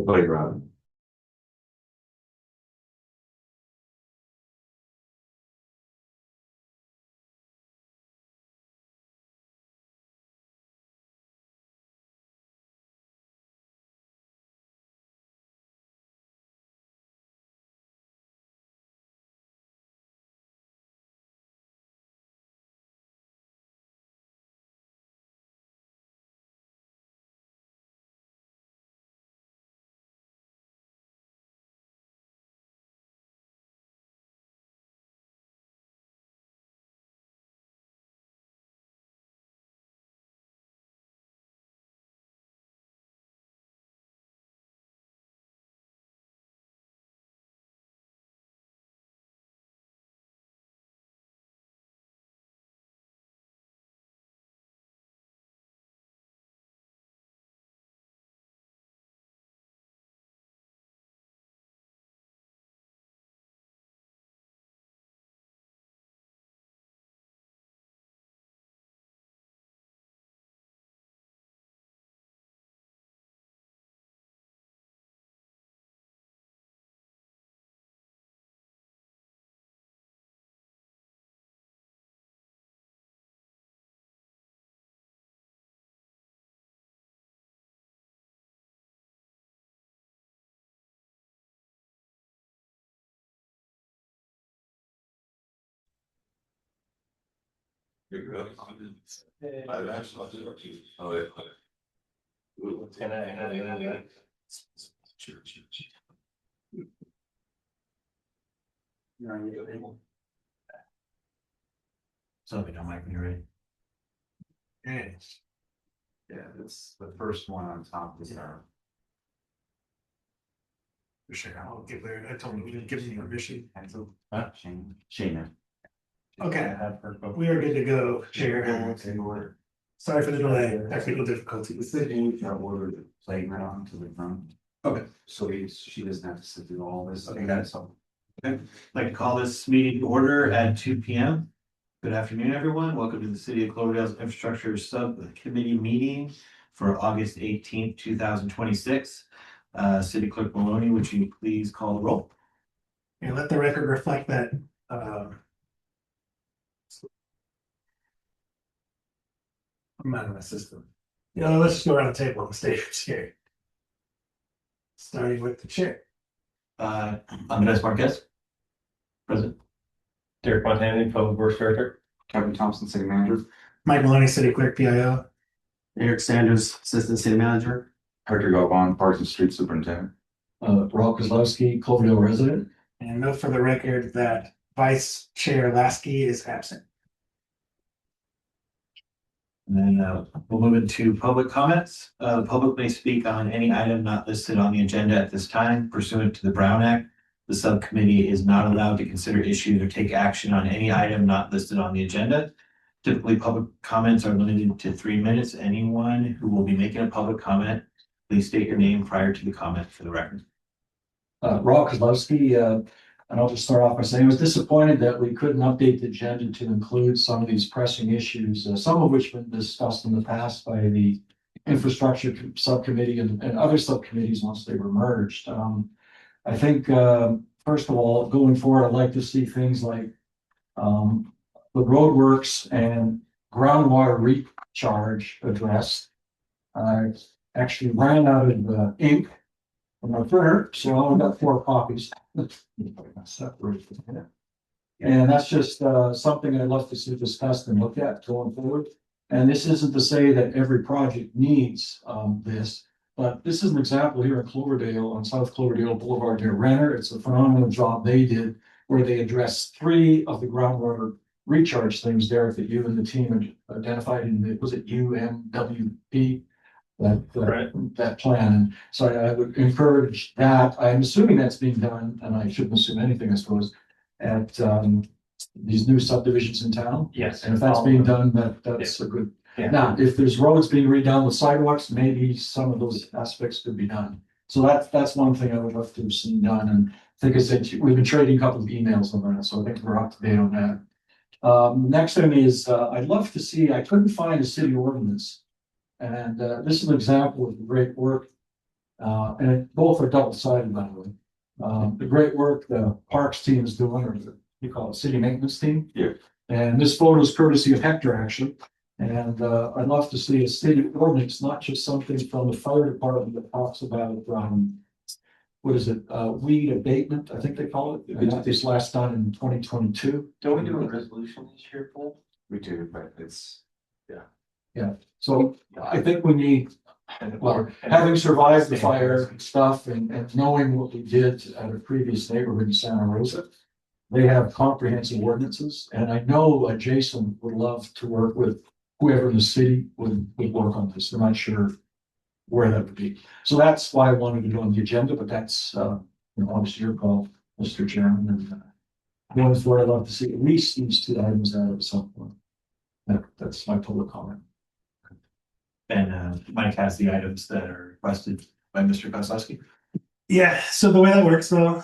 playground. So we don't like me ready. Yes. Yeah, it's the first one on top is our. Sure, I'll give her, I told him we didn't give him permission. Shayna. Okay, we are good to go, Chair. Sorry for the delay, technical difficulties. The city ordered the playground to the front. Okay. So she doesn't have to sit through all this. Okay, got it. I'd like to call this meeting to order at 2 p.m. Good afternoon, everyone. Welcome to the City of Cloverdale's Infrastructure Subcommittee meeting for August 18th, 2026. City Clerk Maloney, would you please call the roll? And let the record reflect that, I'm not in my system. Let's just go around the table on the stage here. Starting with the chair. Andres Marquez. Present. Derek Montana, Public Works Director. Kevin Thompson, City Manager. Mike Maloney, City Clerk, PIO. Eric Sanders, Assistant City Manager. Hector Galvan, Parks and Street Superintendent. Rob Kozlowski, Cloverdale resident. And note for the record that Vice Chair Lasky is absent. And then we'll move into public comments. The public may speak on any item not listed on the agenda at this time pursuant to the Brown Act. The subcommittee is not allowed to consider issues or take action on any item not listed on the agenda. Typically, public comments are limited to 3 minutes. Anyone who will be making a public comment, please state your name prior to the comment for the record. Rob Kozlowski, and I'll just start off by saying I was disappointed that we couldn't update the agenda to include some of these pressing issues, some of which have been discussed in the past by the infrastructure subcommittee and other subcommittees once they were merged. I think, first of all, going forward, I'd like to see things like the roadworks and groundwater recharge addressed. I actually ran out of ink on my printer, so I only got 4 copies. And that's just something I'd love to see discussed and looked at going forward. And this isn't to say that every project needs this, but this is an example here in Cloverdale on South Cloverdale Boulevard near Renner. It's a phenomenal job they did where they addressed 3 of the groundwater recharge things there that you and the team had identified in the, was it UMWP? That plan. And so I would encourage that. I'm assuming that's being done, and I shouldn't assume anything, I suppose, at these new subdivisions in town. Yes. Oh. And if that's being done, that's a good. Yeah. Now, if there's roads being redone with sidewalks, maybe some of those aspects could be done. So that's one thing I would love to have seen done. And I think I said we've been trading a couple of emails on that, so I think we're up to date on that. Next thing is I'd love to see. I couldn't find a city ordinance. And this is an example of the great work And both are double sided, by the way. The great work the parks team is doing, or you call it city maintenance team. Yeah. And this photo is courtesy of Hector, actually. And I'd love to see a city ordinance, not just something from the fire department that talks about, what is it, weed abatement, I think they call it. And that was last done in 2022. Don't we do a resolution this year, Paul? We do, but it's, So I think we need, well, having survived the fire and stuff and knowing what we did at a previous neighborhood in Santa Rosa. They have comprehensive ordinances, and I know Jason would love to work with whoever in the city would work on this. I'm not sure where that would be. So that's why I wanted to go on the agenda, but that's, obviously your call, Mr. Chairman. And going forward, I'd love to see at least these two items out at some point. That's my public comment. And Mike has the items that are requested by Mr. Kozlowski. Yeah, so the way that works though,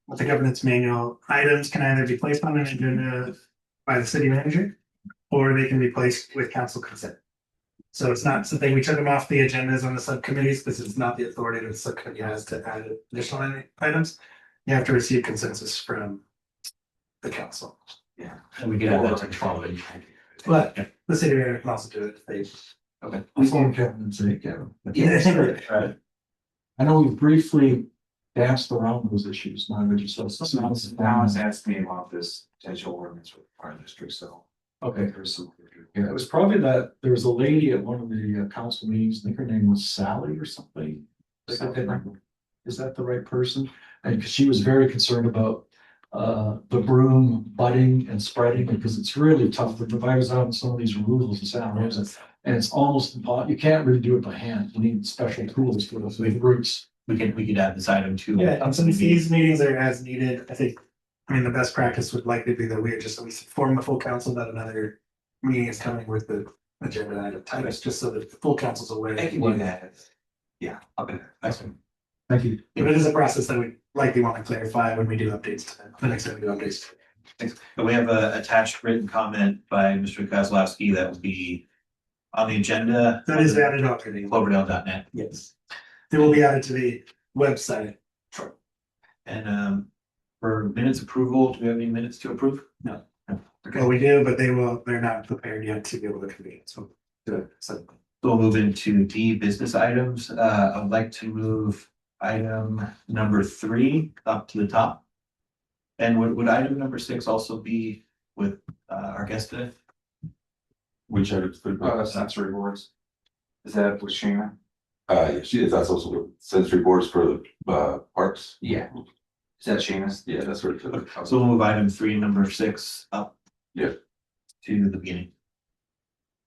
with the governance manual, items can either be placed on an agenda by the city manager, or they can be placed with council consent. So it's not something we took them off the agendas on the subcommittees, because it's not the authority that the subcommittee has to add additional items. You have to receive consensus from the council. Yeah. And we get that to 12. But the city manager can also do it if they. Okay. We can Kevin and say, Kevin. Yeah. I know we briefly danced around those issues, now we just. now it's asked me about this potential ordinance with our district, so. Okay. There's some. Yeah, it was probably that, there was a lady at one of the council meetings, I think her name was Sally or something. Is that the right person? And because she was very concerned about the broom budding and spreading, because it's really tough. But if I was out in some of these removals in Santa Rosa, and it's almost impossible, you can't really do it by hand. You need special tools for those big roots. We could add this item to. Yeah, and since these meetings are as needed, I mean, the best practice would likely be that we just at least inform the full council that another meeting is coming with the agenda item types, just so that the full council's aware. Yeah, I'll be there. Excellent. Thank you. But it is a process that we likely want to clarify when we do updates to them, the next time we do updates. And we have a attached written comment by Mr. Kozlowski that will be on the agenda. That is added already. Cloverdale.net. Yes. They will be added to the website. And for minutes approval, do we have any minutes to approve? No. Okay. Well, we do, but they're not prepared yet to be able to convene, so. So We'll move into D, business items. I would like to move item number 3 up to the top. And would item number 6 also be with our guest today? Which are Sensory boards. Is that with Shana? that's also with sensory boards for the parks. Yeah. Is that Shana's? Yeah, that's right. So we'll move item 3 and number 6 up. Yeah. To the beginning.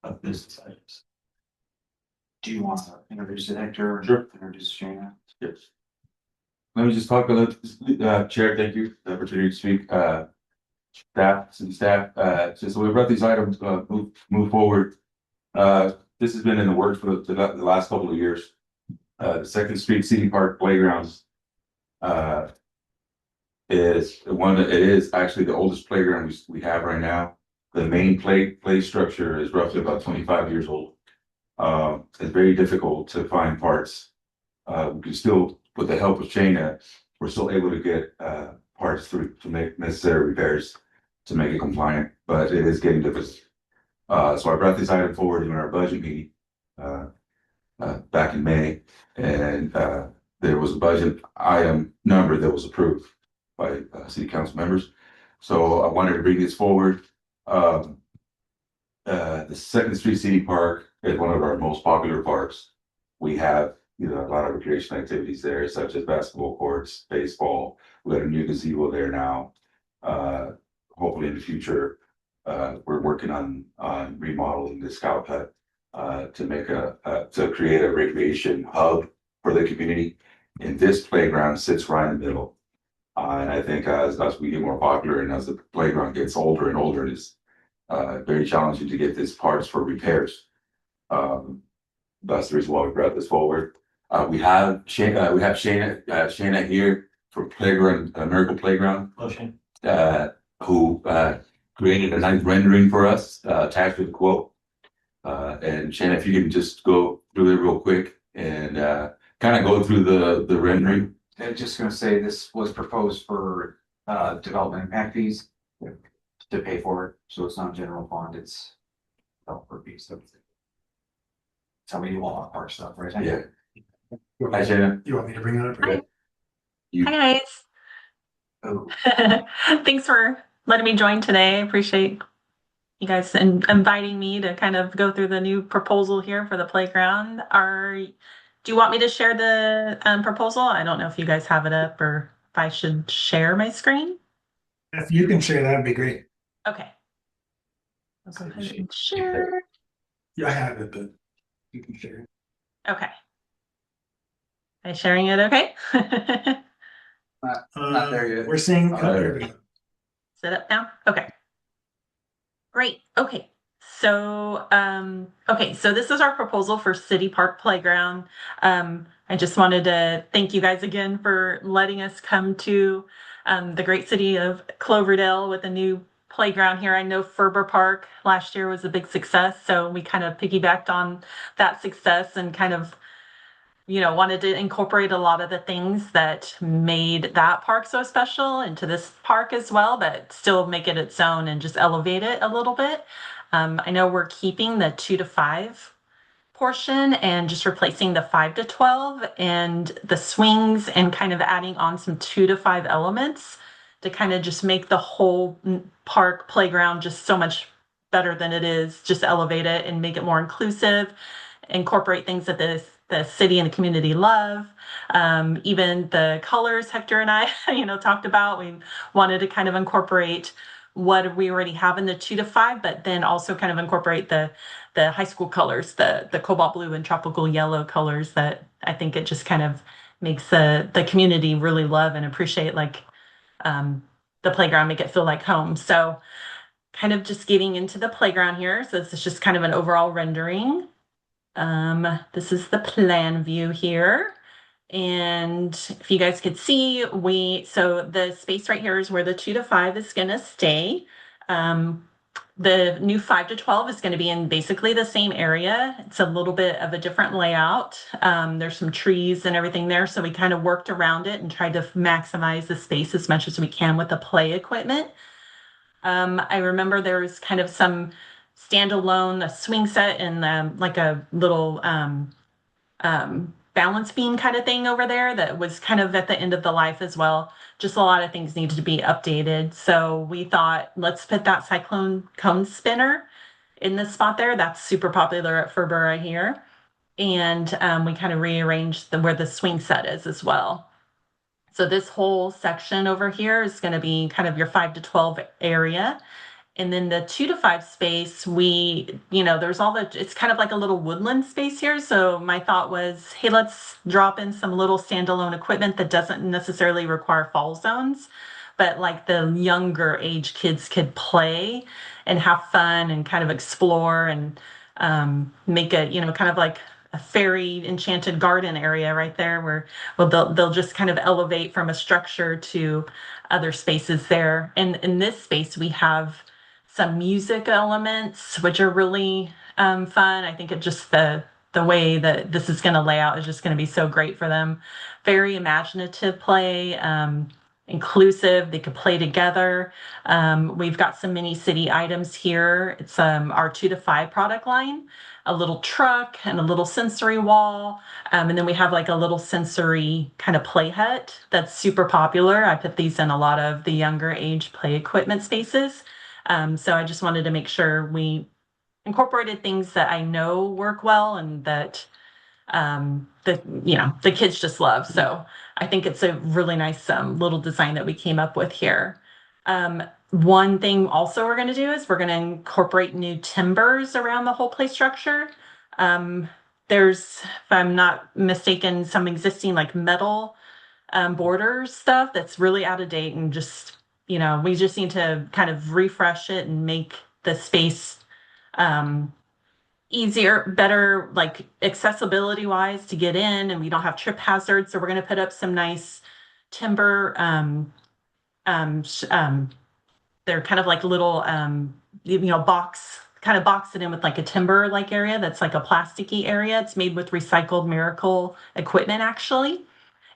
Of business items. Do you want to introduce it, Hector? Or Sure. Introduce Shana? Yes. Let me just talk a little, Chair, thank you, for the opportunity to speak, city staff, so we brought these items, move forward. This has been in the works for the last couple of years. The Second Street City Park Playgrounds, is it is actually the oldest playground we have right now. The main play structure is roughly about 25 years old. It's very difficult to find parts. We can still, with the help of Shana, we're still able to get parts through to make necessary repairs to make it compliant, but it is getting difficult. So I brought this item forward in our budget meeting back in May, and there was a budget item number that was approved by city council members. So I wanted to bring this forward. The Second Street City Park is one of our most popular parks. We have a lot of recreation activities there, such as basketball courts, baseball. We got a new gazebo there now. Hopefully in the future, we're working on remodeling the scout hut to create a recreation hub for the community. And this playground sits right in the middle. And I think as we get more popular and as the playground gets older and older, it is very challenging to get these parts for repairs. That's the reason why we brought this forward. We have Shana here for Playground, Miracle Playground, who created a nice rendering for us, attached with a quote. And Shana, if you can just go through it real quick and kind of go through the rendering. I was just gonna say, this was proposed for development impact fees to pay for it, so it's not general fund, it's developer fees. Tell me you want park stuff, right? Yeah. You want Hi, me- Shannon. you want me to bring that up? Hi. You- Hi Oh, guys. Thanks for letting me join today. I appreciate you guys inviting me to kind of go through the new proposal here for the playground. Do you want me to share the proposal? I don't know if you guys have it up or if I should share my screen. If you can share, that'd be great. Okay. I'll go ahead and share. Yeah, I have it, but you can share it. Okay. Am I sharing it okay? not there yet. We're seeing. Oh, there. There we go. Set up now? Okay. Great. Okay. So this is our proposal for City Park Playground. I just wanted to thank you guys again for letting us come to the great city of Cloverdale with a new playground here. I know Ferber Park last year was a big success, so we kind of piggybacked on that success and kind of wanted to incorporate a lot of the things that made that park so special into this park as well, but still make it its own and just elevate it a little bit. I know we're keeping the 2 to 5 portion and just replacing the 5 to 12 and the swings and kind of adding on some 2 to 5 elements to kind of just make the whole park playground just so much better than it is, just elevate it and make it more inclusive, incorporate things that the city and the community love. Even the colors Hector and I, talked about, we wanted to kind of incorporate what we already have in the 2 to 5, but then also kind of incorporate the high school colors, the cobalt blue and tropical yellow colors that I think it just kind of makes the community really love and appreciate, like the playground, make it feel like home. So kind of just getting into the playground here. So this is just kind of an overall rendering. This is the plan view here. And if you guys could see, so the space right here is where the 2 to 5 is going to stay. The new 5 to 12 is going to be in basically the same area. It's a little bit of a different layout. There's some trees and everything there. So we kind of worked around it and tried to maximize the space as much as we can with the play equipment. I remember there was kind of some standalone, a swing set and like a little balance beam kind of thing over there that was kind of at the end of the life as well. Just a lot of things needed to be updated. So we thought, let's put that cyclone cone spinner in this spot there. That's super popular at Ferber right here. And we kind of rearranged where the swing set is as well. So this whole section over here is going to be kind of your 5 to 12 area. And then the 2 to 5 space, there's it's kind of like a little woodland space here. So my thought was, hey, let's drop in some little standalone equipment that doesn't necessarily require fall zones, but like the younger age kids could play and have fun and kind of explore and make it, kind of like a fairy enchanted garden area right there where they'll just kind of elevate from a structure to other spaces there. And in this space, we have some music elements, which are really fun. I think it just the way that this is going to lay out is just going to be so great for them. Very imaginative play, inclusive. They could play together. We've got some mini city items here. It's our 2 to 5 product line, a little truck and a little sensory wall. And then we have like a little sensory kind of play hut that's super popular. I put these in a lot of the younger age play equipment spaces. So I just wanted to make sure we incorporated things that I know work well and that the kids just love. So I think it's a really nice little design that we came up with here. One thing also we're going to do is we're going to incorporate new timbers around the whole play structure. There's, if I'm not mistaken, some existing like metal borders stuff that's really out of date and just we just need to kind of refresh it and make the space easier, better, like accessibility wise to get in, and we don't have trip hazards. So we're going to put up some nice timber. They're kind of like little, box kind of box it in with like a timber like area that's like a plasticky area. It's made with recycled Miracle equipment actually.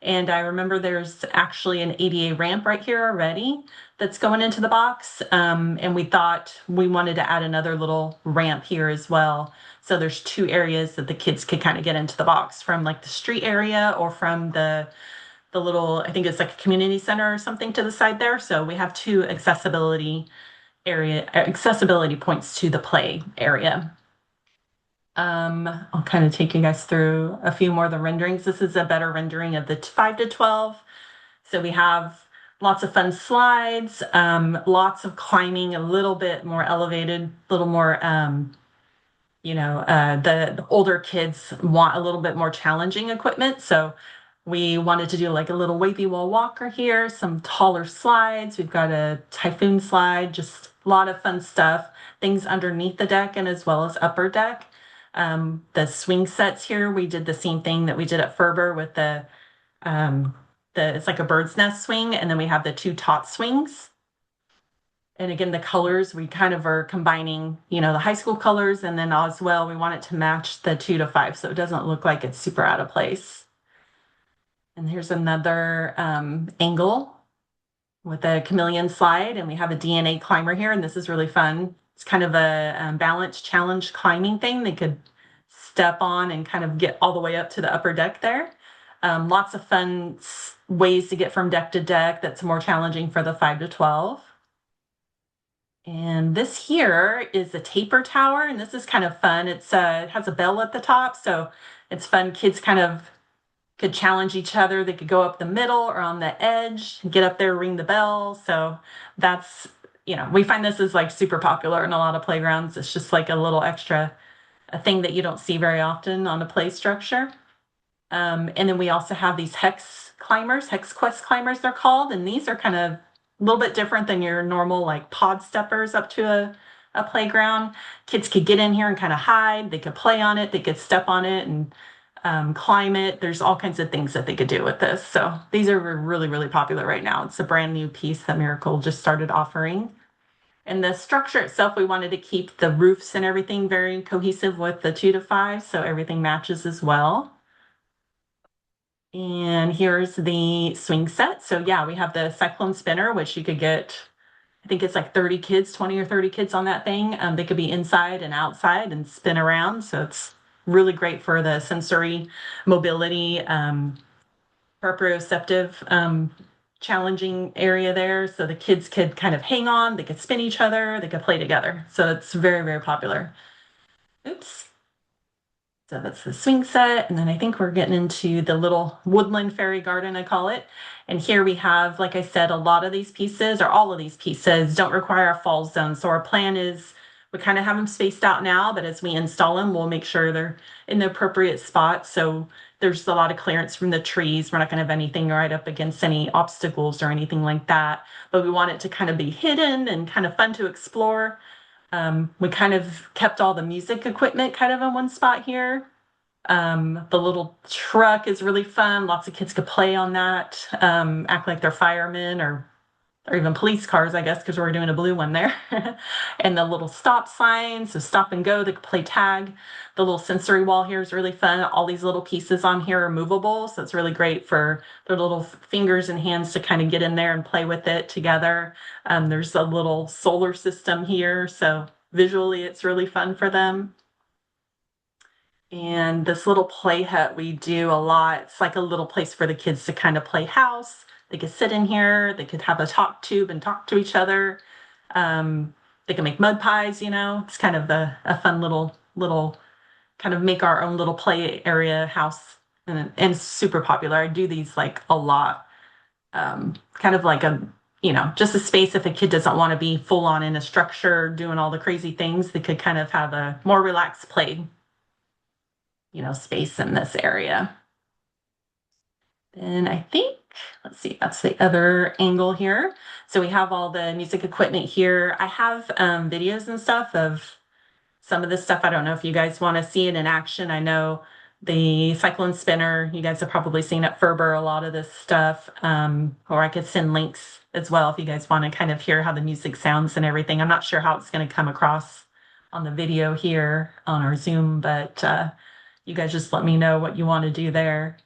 And I remember there's actually an ADA ramp right here already that's going into the box. And we thought we wanted to add another little ramp here as well. So there's two areas that the kids could kind of get into the box from like the street area or from the little, I think it's like a community center or something to the side there. So we have two accessibility points to the play area. I'll kind of take you guys through a few more of the renderings. This is a better rendering of the 5 to 12. So we have lots of fun slides, lots of climbing, a little bit more elevated, a little more, the older kids want a little bit more challenging equipment. So we wanted to do like a little wavy wall walker here, some taller slides. We've got a typhoon slide, just a lot of fun stuff, things underneath the deck and as well as upper deck. The swing sets here, we did the same thing that we did at Ferber with it's like a bird's nest swing, and then we have the two tot swings. And again, the colors, we kind of are combining, the high school colors, and then as well, we want it to match the 2 to 5, so it doesn't look like it's super out of place. And here's another angle with a chameleon slide, and we have a DNA climber here, and this is really fun. It's kind of a balance challenge climbing thing. They could step on and kind of get all the way up to the upper deck there. Lots of fun ways to get from deck to deck that's more challenging for the 5 to 12. And this here is a taper tower, and this is kind of fun. It has a bell at the top, so it's fun. Kids kind of could challenge each other. They could go up the middle or on the edge, get up there, ring the bell. So that's, we find this is like super popular in a lot of playgrounds. It's just like a little extra, a thing that you don't see very often on a play structure. And then we also have these hex quest climbers they're called. And these are kind of a little bit different than your normal like pod steppers up to a playground. Kids could get in here and kind of hide. They could play on it. They could step on it and climb it. There's all kinds of things that they could do with this. So these are really, really popular right now. It's a brand new piece that Miracle just started offering. And the structure itself, we wanted to keep the roofs and everything very cohesive with the 2 to 5, so everything matches as well. And here's the swing set. So yeah, we have the cyclone spinner, which you could get, I think it's like 30 kids, 20 or 30 kids on that thing. They could be inside and outside and spin around. So it's really great for the sensory mobility, proprioceptive, challenging area there. So the kids could kind of hang on, they could spin each other, they could play together. So it's very, very popular. Oops. So that's the swing set. And then I think we're getting into the little woodland fairy garden, I call it. And here we have, like I said, a lot of these pieces or all of these pieces don't require a fall zone. So our plan is we kind of have them spaced out now, but as we install them, we'll make sure they're in the appropriate spot. So there's a lot of clearance from the trees. We're not going to have anything right up against any obstacles or anything like that. But we want it to kind of be hidden and kind of fun to explore. We kind of kept all the music equipment kind of in one spot here. The little truck is really fun. Lots of kids could play on that, act like they're firemen or even police cars, I guess, because we're doing a blue one there. And the little stop signs, so stop and go, they could play tag. The little sensory wall here is really fun. All these little pieces on here are movable, so it's really great for their little fingers and hands to kind of get in there and play with it together. There's a little solar system here, so visually it's really fun for them. And this little play hut we do a lot. It's like a little place for the kids to kind of play house. They could sit in here, they could have a talk tube and talk to each other. They can make mud pies, it's kind of a fun little kind of make our own little play area house. And it's super popular. I do these like a lot. Kind of like just a space if a kid doesn't want to be full on in a structure doing all the crazy things, they could kind of have a more relaxed play, space in this area. Then I think, let's see, that's the other angle here. So we have all the music equipment here. I have videos and stuff of some of this stuff. I don't know if you guys want to see it in action. I know the cyclone spinner, you guys have probably seen at Ferber, a lot of this stuff. Or I could send links as well if you guys want to kind of hear how the music sounds and everything. I'm not sure how it's going to come across on the video here on our Zoom, but you guys just let me know what you want to do there.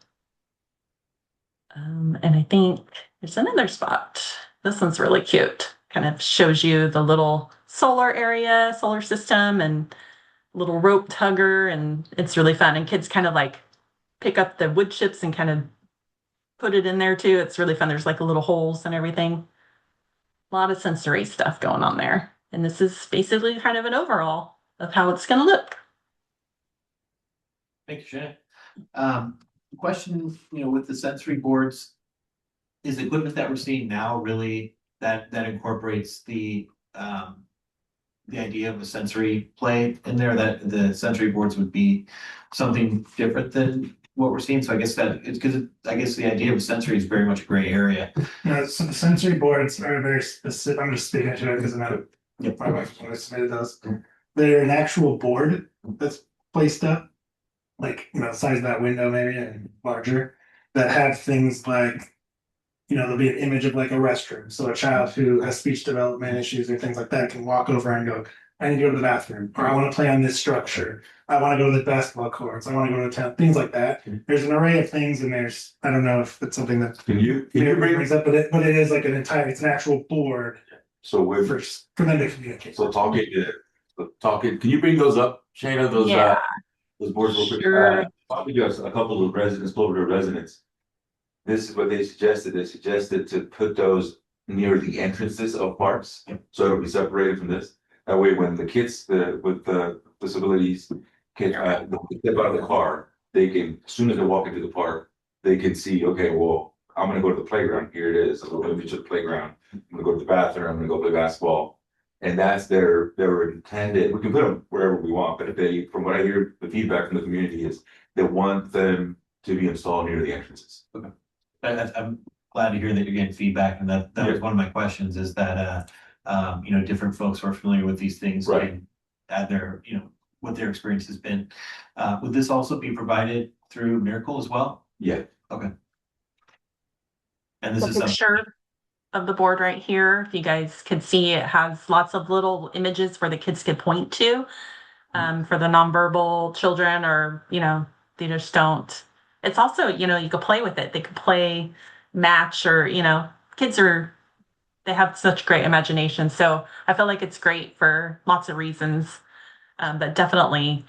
And I think there's another spot. This one's really cute. Kind of shows you the little solar area, solar system, and little rope tugger, and it's really fun. And kids kind of like pick up the wood chips and kind of put it in there too. It's really fun. There's like little holes and everything. A lot of sensory stuff going on there. And this is basically kind of an overall of how it's going to look. Thank you, Shannon. Question, with the sensory boards, is the equipment that we're seeing now really that incorporates the idea of a sensory play in there, that the sensory boards would be something different than what we're seeing? So I guess that it's because I guess the idea of sensory is very much a gray area. Yeah, so the sensory boards are very specific. I'm just speaking to it because I know Yep. my wife when I submitted those. They're an actual board that's placed up, like the size of that window maybe and larger, that have things like there'll be an image of like a restroom. So a child who has speech development issues or things like that can walk over and go, I need to go to the bathroom, or I want to play on this structure. I want to go to the basketball courts. I want to go to town, things like that. There's an array of things, and I don't know if it's something that Can you bring brings up, but it is like it's an actual board so with for them to communicate. so talking, can you bring those up, Shayna, those boards real quick? Sure. Probably just a couple of residents, Cloverdale residents. This is what they suggested. They suggested to put those near the entrances of parks, so it'll be separated from this. That way, when the kids with the disabilities can step out of the car, they can, as soon as they walk into the park, they can see, okay, well, I'm gonna go to the playground. Here it is, a little image of the playground. I'm gonna go to the bathroom. I'm gonna go play basketball. And that's their intended. We can put them wherever we want, but if they, from what I hear, the feedback from the community is they want them to be installed near the entrances. Okay. I'm glad to hear that you're getting feedback, and that was one of my questions, is that different folks who are familiar with these things Right. can add their, what their experience has been. Would this also be provided through Miracle as well? Yeah. Okay. And this The is something, picture of the board right here, if you guys could see, it has lots of little images where the kids could point to for the nonverbal children, or they just don't. It's also you could play with it. They could play match, or kids they have such great imagination. So I feel like it's great for lots of reasons, but definitely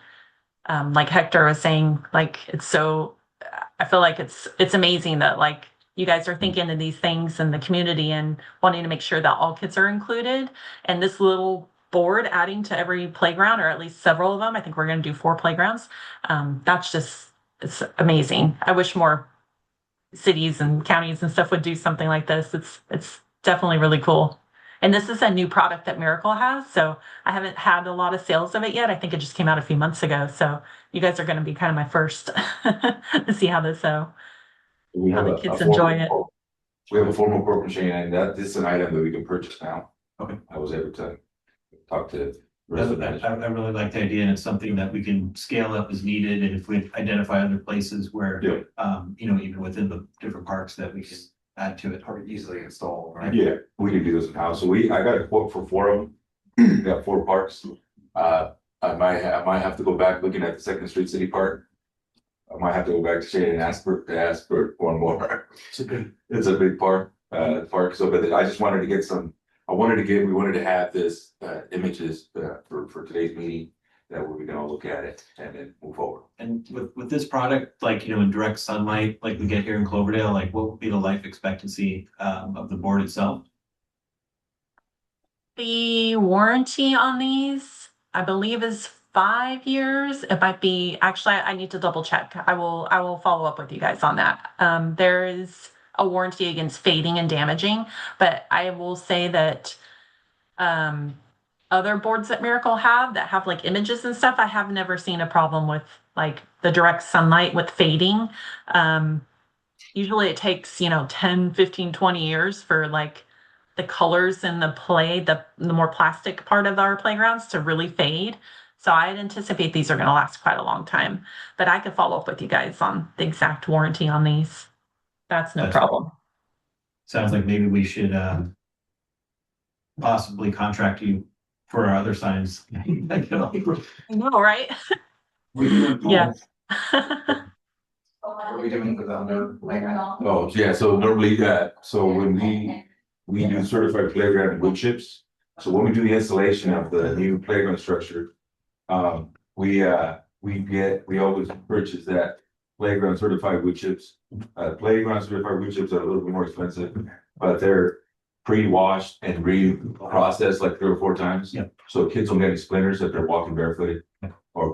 like Hector was saying, like I feel like it's amazing that like you guys are thinking of these things in the community and wanting to make sure that all kids are included. And this little board adding to every playground, or at least several of them, I think we're going to do 4 playgrounds. It's amazing. I wish more cities and counties and stuff would do something like this. It's definitely really cool. And this is a new product that Miracle has, so I haven't had a lot of sales of it yet. I think it just came out a few months ago, so you guys are going to be kind of my first to see how We how have the a kids enjoy it. We have a formal corporate chain, and this is an item that we can purchase now. Okay. I was able to talk to I residents. really like the idea, and it's something that we can scale up as needed, and if we identify other places where, even within the different parks, that we can add to it. Or easily install, right? Yeah, we can do this in house. So I got a quote for 4 of them. We got 4 parks. I might have to go back looking at the Second Street City Park. I might have to go back to Shane and ask for one more. It's a big park. So, but I just wanted to get some. We wanted to have this images for today's meeting, that way we can all look at it and then move forward. And with this product, like, in direct sunlight, like we get here in Cloverdale, like what would be the life expectancy of the board itself? The warranty on these, I believe, is 5 years. It might be, actually, I need to double check. I will follow up with you guys on that. There is a warranty against fading and damaging, but I will say that other boards that Miracle have that have like images and stuff, I have never seen a problem with like the direct sunlight with fading. Usually it takes 10, 15, 20 years for like the colors in the more plastic part of our playgrounds to really fade. So I'd anticipate these are going to last quite a long time, but I could follow up with you guys on the exact warranty on these. That's no problem. Sounds like maybe we should possibly contract you for our other signs. I know, right? Yeah. What are we doing with the under playground? Oh, yeah, so normally, so when we do certified playground wood chips. So when we do the installation of the new playground structure, we always purchase that playground certified wood chips. Playground certified wood chips are a little bit more expensive, but they're pre-washed and re-processed like 3 or 4 times. Yep. So kids don't get any splinters if they're walking barefooted, or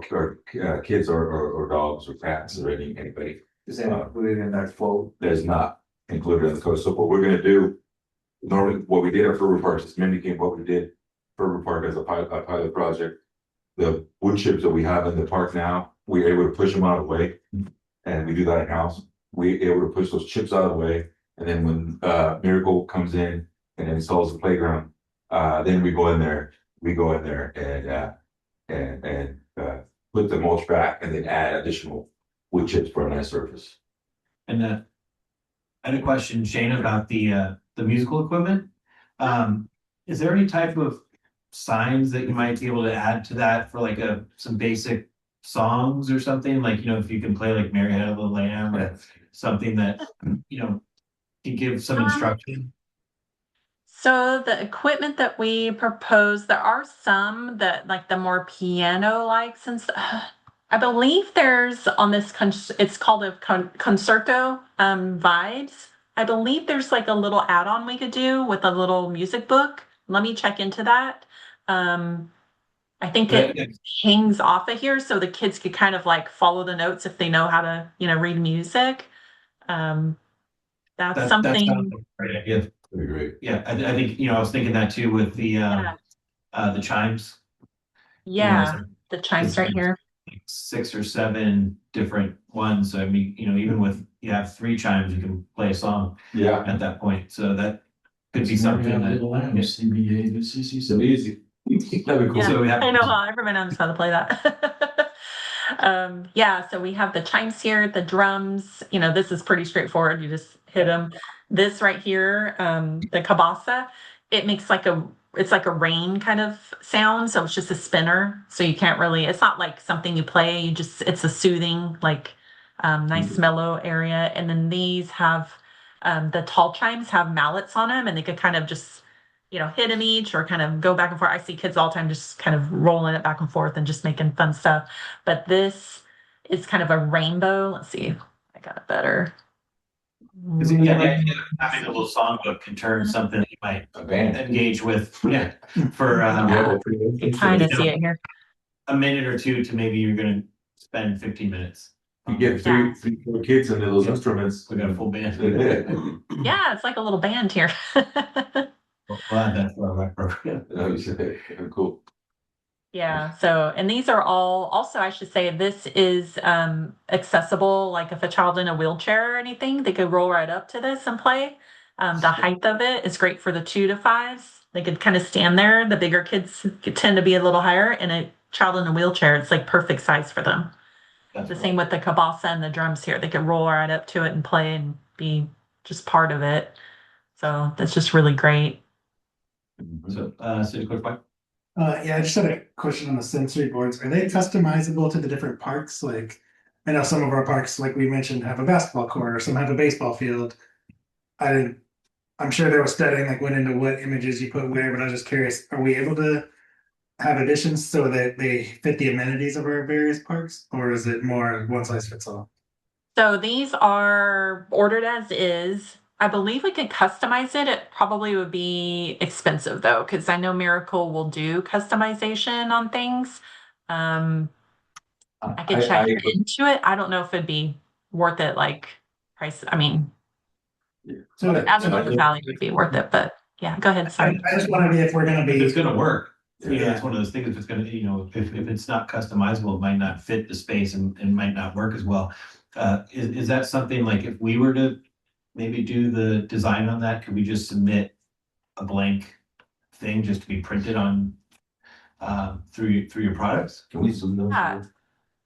kids or dogs or cats or anybody. Is that included in that quote? That's not included in the code. So what we're gonna do, normally, what we did at Ferber Park is mimicking what we did Ferber Park as a pilot project. The wood chips that we have in the park now, we're able to push them out of the way, and we do that in-house. We're able to push those chips out of the way, and then when Miracle comes in and installs the playground, then we go in there and put the mulch back and then add additional wood chips for a nice surface. And I had a question, Shane, about the musical equipment. Is there any type of signs that you might be able to add to that for like some basic songs or something? Like, if you can play like Mary Had a Little Lamb or something that, can give some instruction. So the equipment that we propose, there are some that like the more piano likes and stuff. I believe there's on this, it's called a concerto vibes. I believe there's like a little add-on we could do with a little music book. Let me check into that. I think it hangs off of here so the kids could kind of like follow the notes if they know how to, read music. That's That something. sounds like a great idea. That'd be great. Yeah, I think, I was thinking that too with the chimes. Yeah, the chimes right here. 6 or 7 different ones. So I mean, even with you have 3 chimes, you can play a song Yeah, at that point. So that could be something that CBA to CC. so easy. That'd be cool. Yeah, So we have I know everyone knows how to play that. Yeah, so we have the chimes here, the drums. This is pretty straightforward. You just hit them. This right here, the kabasa, it makes it's like a rain kind of sound. So it's just a spinner. So you can't really, it's not like something you play. It's a soothing, like nice mellow area. And then these have, the tall chimes have mallets on them and they could kind of just, hit them each or kind of go back and forth. I see kids all the time just kind of rolling it back and forth and just making fun stuff. But this is kind of a rainbow. Let's see. I got it better. the idea of having a little songbook can turn something that you might A band. engage with. Yeah. For You can kind of see it here. a minute or two to maybe you're gonna spend 15 minutes. You get 4 kids into those instruments. We got a full band. Yeah, it's like a little band here. Well, that's our rec program. Cool. Yeah, so, and these are all, also, I should say, this is accessible, like if a child in a wheelchair or anything, they could roll right up to this and play. The height of it is great for the 2 to 5s. They could kind of stand there. The bigger kids tend to be a little higher, and a child in a wheelchair, it's like perfect size for them. The same with the kabasa and the drums here. They could roll right up to it and play and be just part of it. So that's just really great. So, City Clerk White? Yeah, I just had a question on the sensory boards. Are they customizable to the different parks? Like, I know some of our parks, like we mentioned, have a basketball court or some have a baseball field. I'm sure there was studying like went into what images you put where, but I was just curious, are we able to have additions so that they fit the amenities of our various parks? Or is it more one size fits all? So these are ordered as is. I believe we could customize it. It probably would be expensive though, because I know Miracle will do customization on things. I could check into it. I don't know if it'd be worth it, like price. I mean, So I don't know if the value would be worth it, but yeah, go ahead. Sorry. I just want to be if we're going to If be. it's gonna work. Yeah. It's one of those things, if it's gonna, if it's not customizable, it might not fit the space and might not work as well. Is that something like if we were to maybe do the design on that, could we just submit a blank thing just to be printed on through your products? Can we zoom those? Yeah.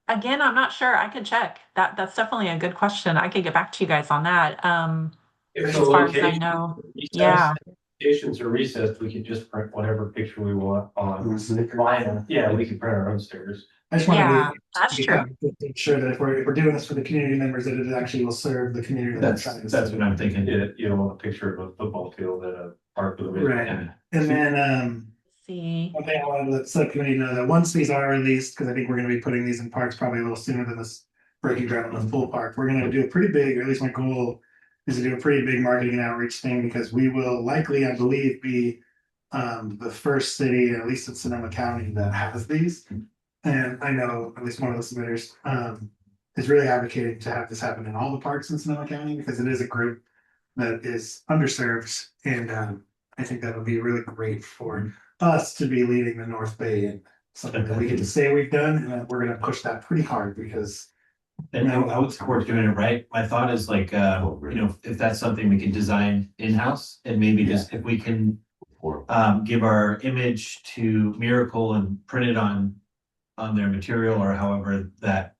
Again, I'm not sure. I could check. That's definitely a good question. I could get back to you guys on that. If As it's a far as I location, know. you Yeah. applications are recessed, we could just print whatever picture we want on vinyl. Yeah, we can print our own stickers. I just want Yeah, to that's be true. sure that if we're doing this for the community members, that it actually will serve the community. that we're That's, trying to that's serve. what I'm thinking. You don't want a picture of a football field at a park with a. Right. Yeah. And then, See, one thing I wanted to let the subcommittee know that once these are released, because I think we're gonna be putting these in parks probably a little sooner than this breaking ground on the full park, we're gonna do a pretty big, or at least my goal is to do a pretty big marketing and outreach thing, because we will likely, I believe, be the first city, at least in Sonoma County, that has these. And I know at least one of the submitters is really advocating to have this happen in all the parks in Sonoma County, because it is a group that is underserved, and I think that would be really great for us to be leading the North Bay and something that we get to say we've done, and that we're gonna push that pretty hard, because And I would support doing it right. My thought is like, you know, if that's something we can design in-house and maybe just if we can give our image to Miracle and print it on their material or however that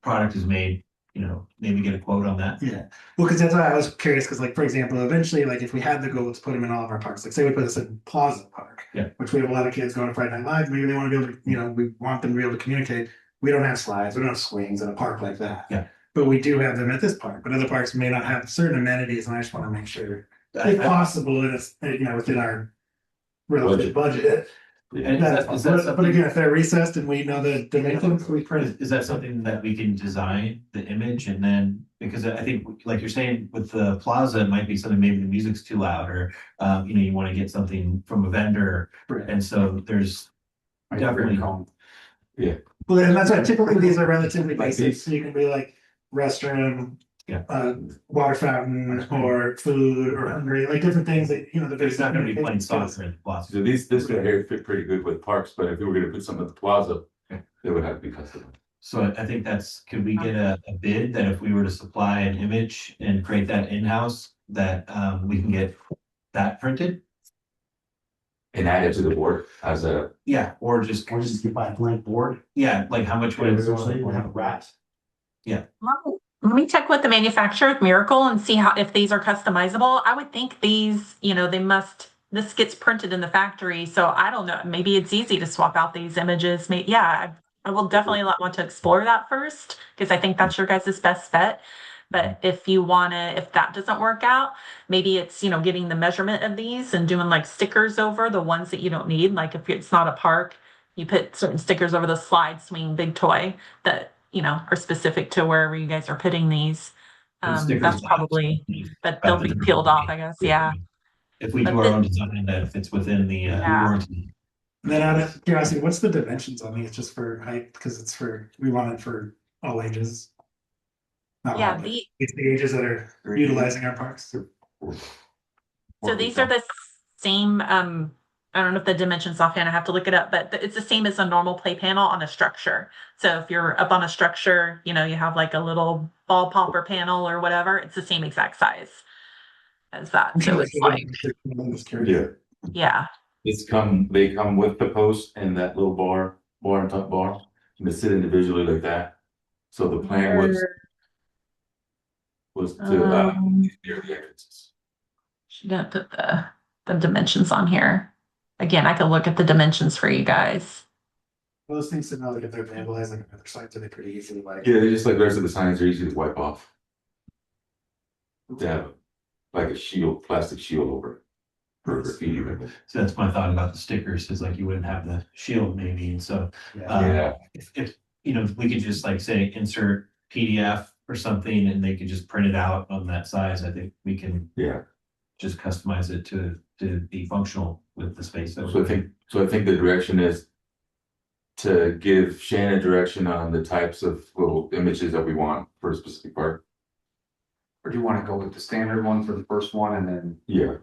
product is made, you know, maybe get a quote on that. yeah, well, because that's why I was curious, because like, for example, eventually, like if we had the goal to put them in all of our parks, like say we put this in Plaza Park, Yeah. which we have a lot of kids going to Friday Night Live, maybe they want to be able to, you know, we want them to be able to communicate. We don't have slides, we don't have swings in a park like that. Yeah. But we do have them at this park, but other parks may not have certain amenities, and I just want to make sure, I- if I- possible, and it's, you know, within our relative budget. And is that But something, again, if they're recessed and we know the dimensions, we print. is that something that we can design the image and then, because I think, like you're saying, with the plaza, it might be something, maybe the music's too loud or, you know, you want to get something from a vendor. And so there's definitely. Well, and that's why typically these are relatively basic, so you can be like restroom. Yeah. Water fountain or food or hungry, like different things that, you know, the. There's not gonna be plain soccer in the plaza. So this right here fit pretty good with parks, but if we were gonna put something at the plaza, it would have to be custom. So I think could we get a bid that if we were to supply an image and create that in-house, that we can get that printed? And add it to the board as a, Yeah, or just, you buy a blank board. yeah, like how much would it? We'll have a rat. let me check with the manufacturer of Miracle and see how, if these are customizable. I would think these, you know, this gets printed in the factory. So I don't know, maybe it's easy to swap out these images. Yeah, I will definitely want to explore that first, because I think that's your guys' best bet. But if that doesn't work out, maybe it's, you know, getting the measurement of these and doing like stickers over the ones that you don't need. Like if it's not a park, you put certain stickers over the slide swing big toy that, you know, are specific to wherever you guys are putting these. That's probably, but they'll be peeled off, I guess. Yeah. If we do our own design, that if it's within the warranty. And then out of curiosity, what's the dimensions on these, just for height, because we want it for all ages. Not Yeah, all, but it's the ages that are utilizing our parks. So these are the same, I don't know if the dimensions offhand, I have to look it up, but it's the same as a normal play panel on a structure. So if you're up on a structure, you know, you have like a little ball popper panel or whatever, it's the same exact size as that. So it's like, yeah. they come with the post and that little bar on top bar, and they sit individually like that. So the plan was to near the entrances. She didn't put the dimensions on here. Again, I could look at the dimensions for you guys. Well, those things to know, like if they're vandalized, like other sites, are they pretty easily like. Yeah, they're just like the rest of the signs are easy to wipe off. They have like a shield, plastic shield over it. For graffiti. So that's my thought about the stickers, is like you wouldn't have the shield maybe, and so. Yeah. If you know, if we could just like say insert PDF or something and they could just print it out on that size, I think we can. Yeah. Just customize it to be functional with the space. So I think the direction is to give Shannon direction on the types of little images that we want for a specific part. Or do you want to go with the standard one for the first one and then? Yeah.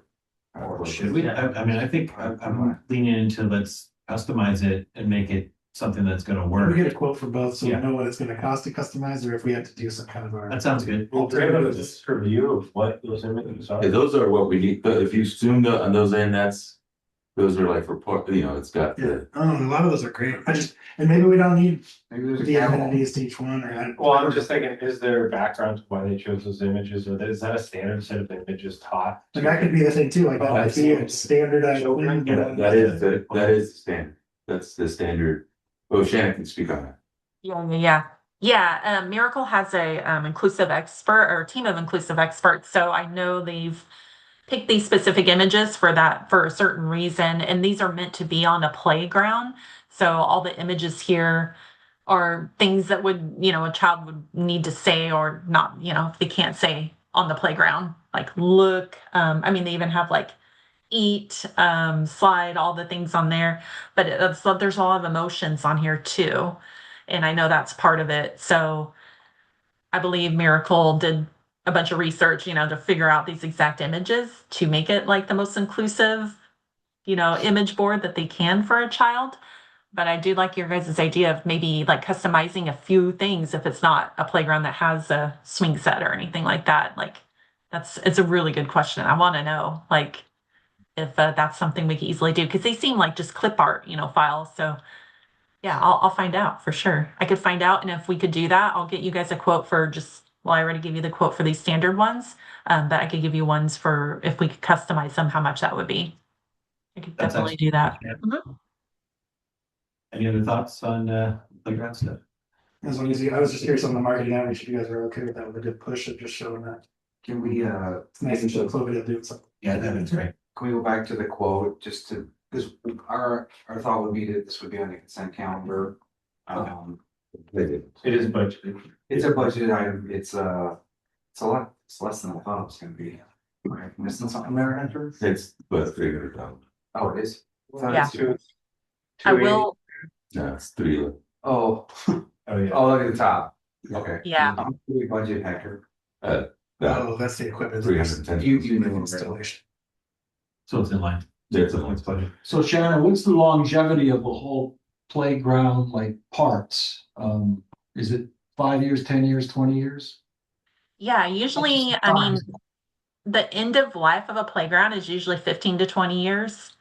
Or should we? I mean, I think I'm leaning into let's customize it and make it something that's gonna We work. get a quote for both, so we Yeah. know what it's gonna cost to customize, or if we have to do some kind of our. That sounds good. Just review of what those images are. Yeah, those are what we need, but if you zoom on those in, that's Those are like for, it's got Yeah, the, a lot of those are great. And maybe we don't need Maybe there's a the catalog. amenities to each one or. Well, I'm just thinking, is there background to why they chose those images, or is that a standard set of images taught? Like that could be the thing too, like that would be a standardized. thing. that is the standard. That's the standard. Oh, Shannon can speak on that. Yeah. Miracle has a inclusive expert or team of inclusive experts. So I know they've picked these specific images for a certain reason, and these are meant to be on a playground. So all the images here are things that would, a child would need to say or not, if they can't say on the playground, like look, they even have like eat, slide, all the things on there, but there's a lot of emotions on here too. And I know that's part of it. So I believe Miracle did a bunch of research, to figure out these exact images to make it like the most inclusive, image board that they can for a child. But I do like your guys' idea of maybe like customizing a few things if it's not a playground that has a swing set or anything like that. Like it's a really good question. I want to know like if that's something we can easily do because they seem like just clip art, files. So yeah, I'll find out for sure. I could find out, and if we could do that, I'll get you guys a quote for just. Well, I already gave you the quote for these standard ones, but I could give you ones for if we could customize them, how much that would be. I could That's definitely do that. excellent. Any other thoughts on playground stuff? As long as I was just curious on the marketing outreach, if you guys are okay with that, with a good push of just showing that. Can we, It's nice and show Cloverdale doing something. Yeah, that'd be great. can we go back to the quote just to, because our thought would be that this would be on the consent calendar. It is budgeted. It's a budgeted item. It's a lot, it's less than I thought it was gonna be. Am I missing something there, Andrew? It's but 300,000. Oh, it is? Yeah. I will. No, it's 3. Oh, Oh, yeah. oh, look at the top. Okay. Yeah. How much do we budget, Hector? That Oh, that's the equipment. 310. You know, Installation. So it's in line. There's a budget. So Shannon, what's the longevity of the whole playground, like parts? Is it 5 years, 10 years, 20 years? Yeah, usually, the end of life of a playground is usually 15 to 20 years.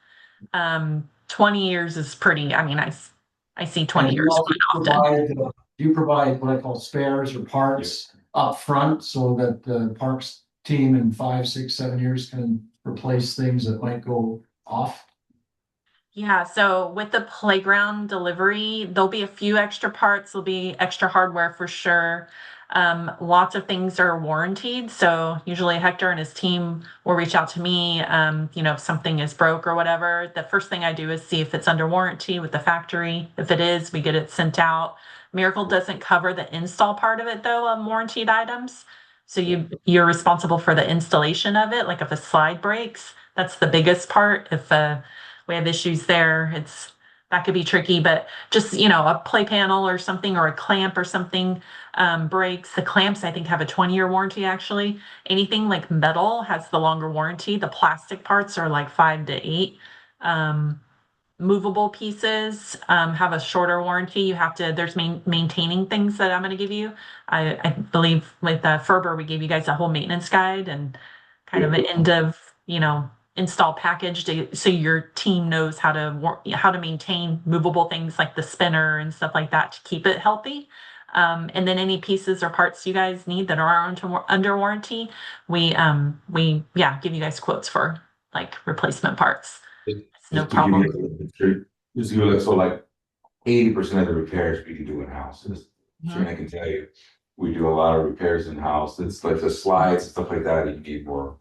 20 years is pretty, I see 20 And you years also quite often. do you provide what I call spares or parts up front so that the parks team in 5, 6, 7 years can replace things that might go off? Yeah, so with the playground delivery, there'll be a few extra parts, there'll be extra hardware for sure. Lots of things are warranted. So usually Hector and his team will reach out to me, if something is broke or whatever. The first thing I do is see if it's under warranty with the factory. If it is, we get it sent out. Miracle doesn't cover the install part of it though, of warranted items. So you're responsible for the installation of it. Like if a slide breaks, that's the biggest part. If we have issues there, that could be tricky, but just, a play panel or something or a clamp or something breaks. The clamps, I think, have a 20-year warranty actually. Anything like metal has the longer warranty. The plastic parts are like 5 to 8. Movable pieces have a shorter warranty. There's maintaining things that I'm going to give you. I believe with Ferber, we gave you guys a whole maintenance guide and kind of an end of, install package so your team knows how to maintain movable things like the spinner and stuff like that to keep it healthy. And then any pieces or parts you guys need that are under warranty, we give you guys quotes for like replacement parts. It's no problem. So like 80% of the repairs we can do in house. I can tell you, we do a lot of repairs in house. It's like the slides and stuff like that. You need more.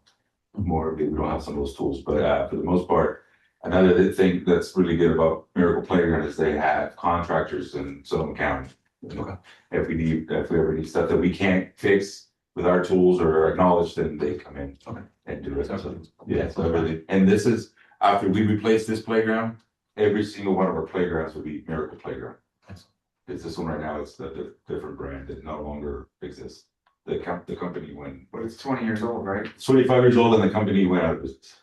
We don't have some of those tools, but for the most part, another thing that's really good about Miracle Playground is they have contractors in Sonoma County. Okay. If we ever need stuff that we can't fix with our tools or acknowledge, then they come in and do it. So everything. And this is after we replace this playground, every single one of our playgrounds will be Miracle Playground. It's this one right now. It's the different brand that no longer exists. The company went, But it's 20 years old, right? 25 years old, and the company went out of business.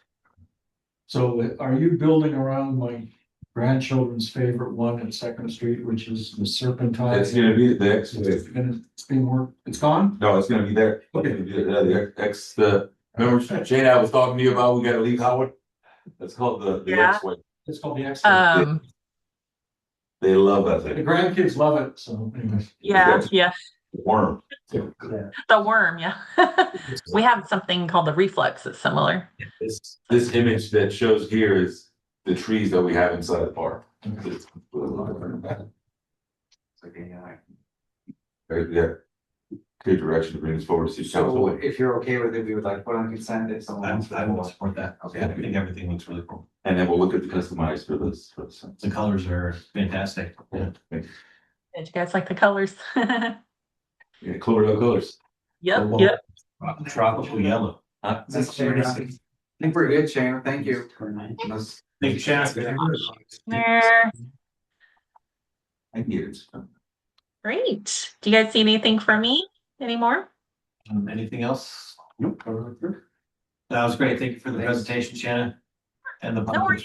So are you building around my grandchildren's favorite one at Second Street, which is the Serpentine? It's gonna be the X. It's being worked, it's gone? No, it's gonna be there. Okay. The X. Remember Shane, I was talking to you about we gotta leave Howard. It's called the Yeah. X-Wing. It's called the X-ray. They love that The thing. grandkids love it, so anyways. Yeah. Worm. The worm, yeah. We have something called the reflux that's similar. This image that shows here is the trees that we have inside the park. It's like Yeah. Good direction to bring this forward to city So council. if you're okay with it, we would like put on consent if someone wants I will to. support that. Okay. Yeah, I think everything looks really cool. And then we'll look at the customized for this. The colors are fantastic. Yeah. Did you guys like the colors? Yeah, Cloverdale colors. Yep. Tropical yellow. That's Shannon. I think we're good, Shannon. Thank you. Unless- Thank you, Shannon. There. I get it. Great. Do you guys see anything from me anymore? Anything else? Nope. That was great. Thank you for the presentation, Shannon. And the. worries.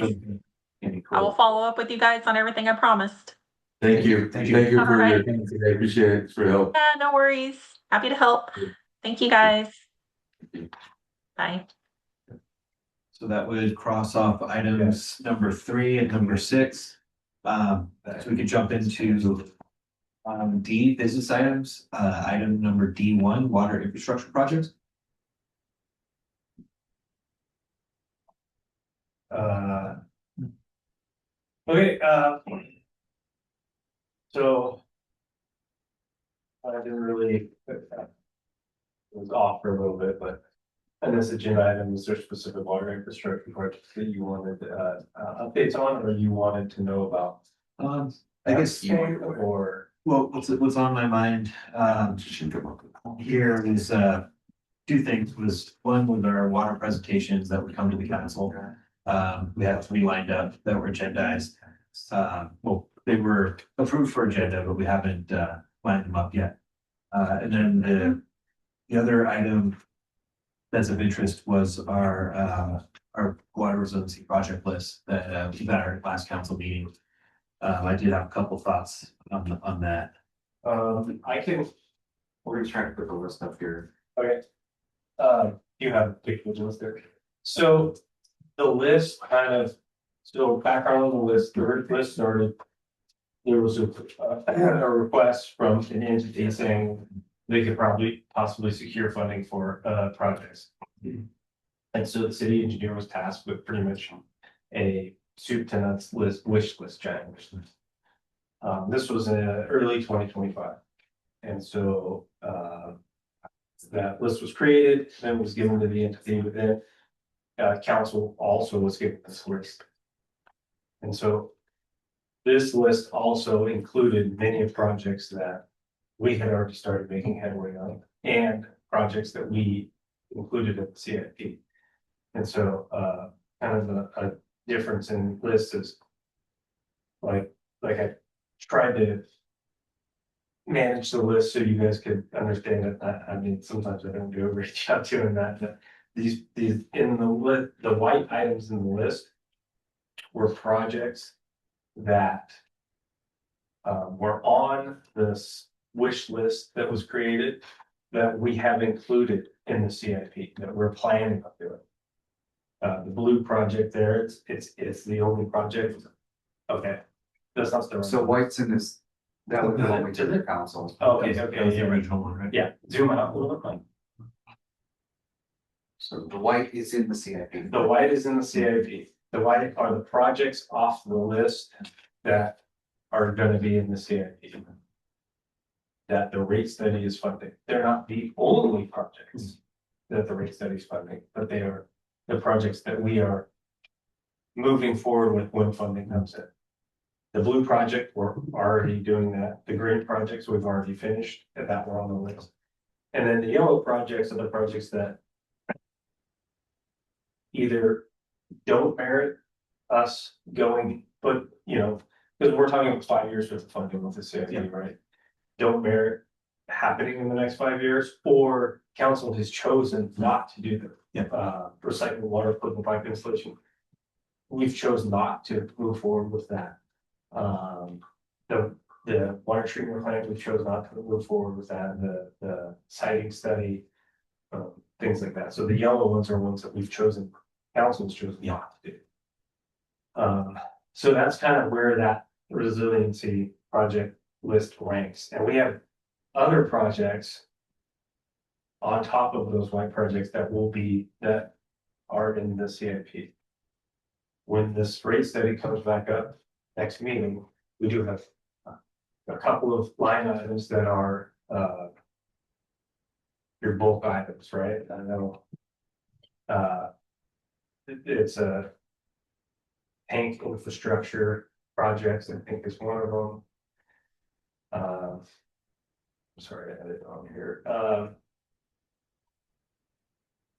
I will follow up with you guys on everything I promised. Thank you. Thank you. Thank you All for your, right. I appreciate it for your help. Yeah, no worries. Happy to help. Thank you guys. you. Bye. So that would cross off items number 3 and number 6. So we could jump into D, business items, item number D1, water infrastructure projects. Okay, so. I didn't really. It was off for a little bit, but. And this agenda item, is there specific water infrastructure projects that you wanted, updates on, or you wanted to know about? I guess, Or. well, what's on my mind, here is, 2 things. Was one with our water presentations that would come to the council. We have 3 lined up that were agendized. Well, they were approved for agenda, but we haven't lined them up yet. And then the other item that's of interest was our water resiliency project list that we got our last council meeting. I did have a couple thoughts on that. I can, We're gonna try to put the list up here. okay. You have a big list there. So the list kind of, so background on the list, the list started. There was a request from an entity saying they could possibly secure funding for projects. And so the city engineer was tasked with pretty much a soup to nuts list, wish list, giant wish list. This was in early 2025. And so that list was created, then was given to the entity within. Council also was given this list. And so this list also included many of projects that we had already started making headway on and projects that we included in the CIP. And so kind of a difference in lists is like I tried to manage the list so you guys could understand it. I mean, sometimes I don't do a great job doing that, but these in the list, the white items in the list were projects that were on this wish list that was created that we have included in the CIP that we're planning on doing. The blue project there, it's the only project. Okay, that's not the. So White's in this, that would go to the council. Okay, That was okay, the yeah, original one, right? yeah, zoom out a little bit. So the White is in the CIP. The white is in the CIP. The white are the projects off the list that are gonna be in the CIP. That the rate study is funding. They're not the only projects that the rate study is funding, but they are the projects that we are moving forward with when funding comes in. The blue project, we're already doing that. The green projects, we've already finished, and that were on the list. And then the yellow projects are the projects that either don't merit us going, but because we're talking about 5 years worth of funding with the CIP, right? Don't merit happening in the next 5 years, or council has chosen not to do the recycled water equipment pipe installation. We've chosen not to move forward with that. The water treatment plant, we chose not to move forward with that, the siting study, things like that. So the yellow ones are ones that we've chosen, council's chosen not to do. So that's kind of where that resiliency project list ranks, and we have other projects on top of those white projects that are in the CIP. When this rate study comes back up next meeting, we do have a couple of line items that are your bulk items, right? I know it's a tank infrastructure projects, I think is one of them. Sorry, I had it on here.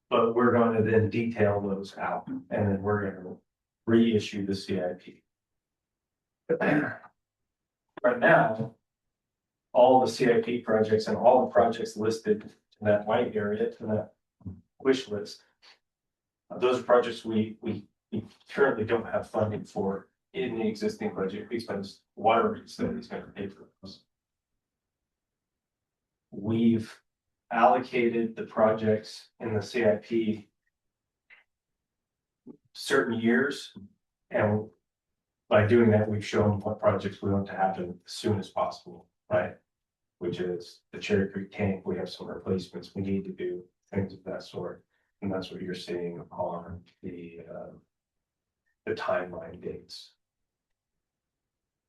But we're going to then detail those out, and then we're going to reissue the CIP. Right now, all the CIP projects and all the projects listed in that white area, in that wish list, those are projects we currently don't have funding for in the existing budget because water rate study is going to pay for those. We've allocated the projects in the CIP certain years, and by doing that, we've shown what projects we want to happen as soon as possible, right? Which is the Cherry Creek tank, we have some replacements we need to do, things of that sort. And that's what you're seeing on the timeline dates.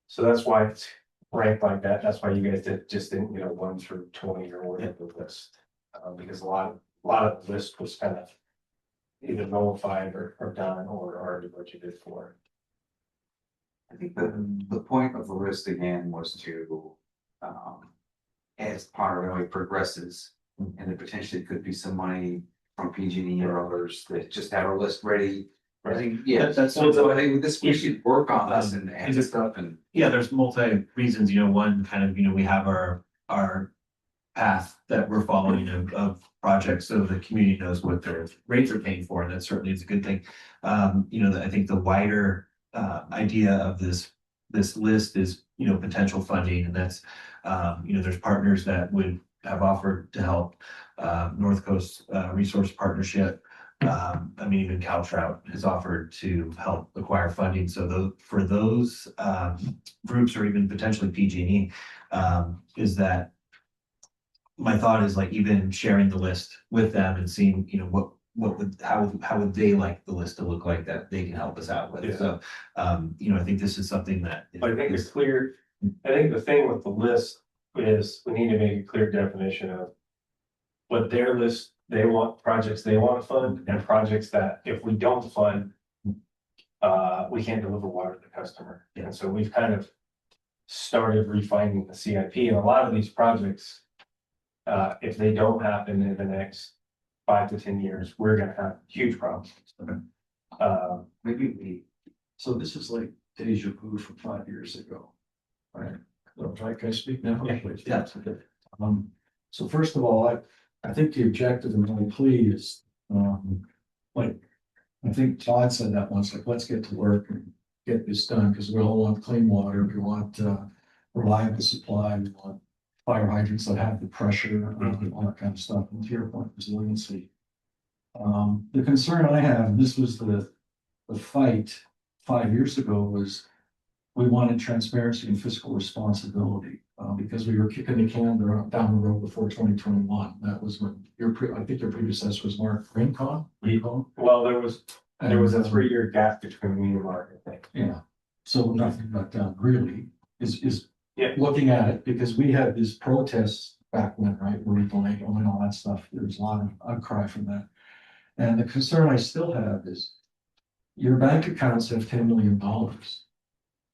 So that's why it's ranked like that. That's why you guys didn't, 1 through 20 or whatever the list. Because a lot of the list was kind of either nullified or done or already budgeted for. I think the point of the list again was to, as Potterville progresses, and there potentially could be some money from PG&E or others that just have a list ready. I think, yeah, so I think with this, we should work on this and add stuff and. Yeah, there's multi reasons, one kind of, we have our path that we're following of projects, so the community knows what their rates are paying for, and that certainly is a good thing. I think the wider idea of this list is, potential funding, and that's, there's partners that would have offered to help, North Coast Resource Partnership. Even Caltrout has offered to help acquire funding. So for those groups, or even potentially PG&E, is that my thought is like even sharing the list with them and seeing, how would they like the list to look like that they can help us out with. Yeah. So, I think this is something that. I think it's clear. I think the thing with the list is we need to make a clear definition of what their list, they want projects they want to fund, and projects that if we don't fund, we can't deliver water to the customer. And so we've kind of started refining the CIP, and a lot of these projects, if they don't happen in the next 5 to 10 years, we're gonna have huge problems. So this is like deja vu from 5 years ago, right? Right, can I speak now? Yeah. So first of all, I think the objective of my plea is, I think Todd said that once, let's get to work and get this done, because we all want clean water, we want reliable supply, we want fire hydrants that have the pressure, all that kind of stuff, and to your point, resiliency. The concern I have, and this was the fight 5 years ago, was we wanted transparency and fiscal responsibility, because we were kicking the can down the road before 2021. That was when I think your predecessor was Mark Rincon. Well, there was a 3-year gap between me and Mark, I think. Yeah, so nothing got done really, is Yeah. looking at it, because we had these protests back when, right, where people and all that stuff. There was a lot of outcry from that. And the concern I still have is your bank accounts have $10 million.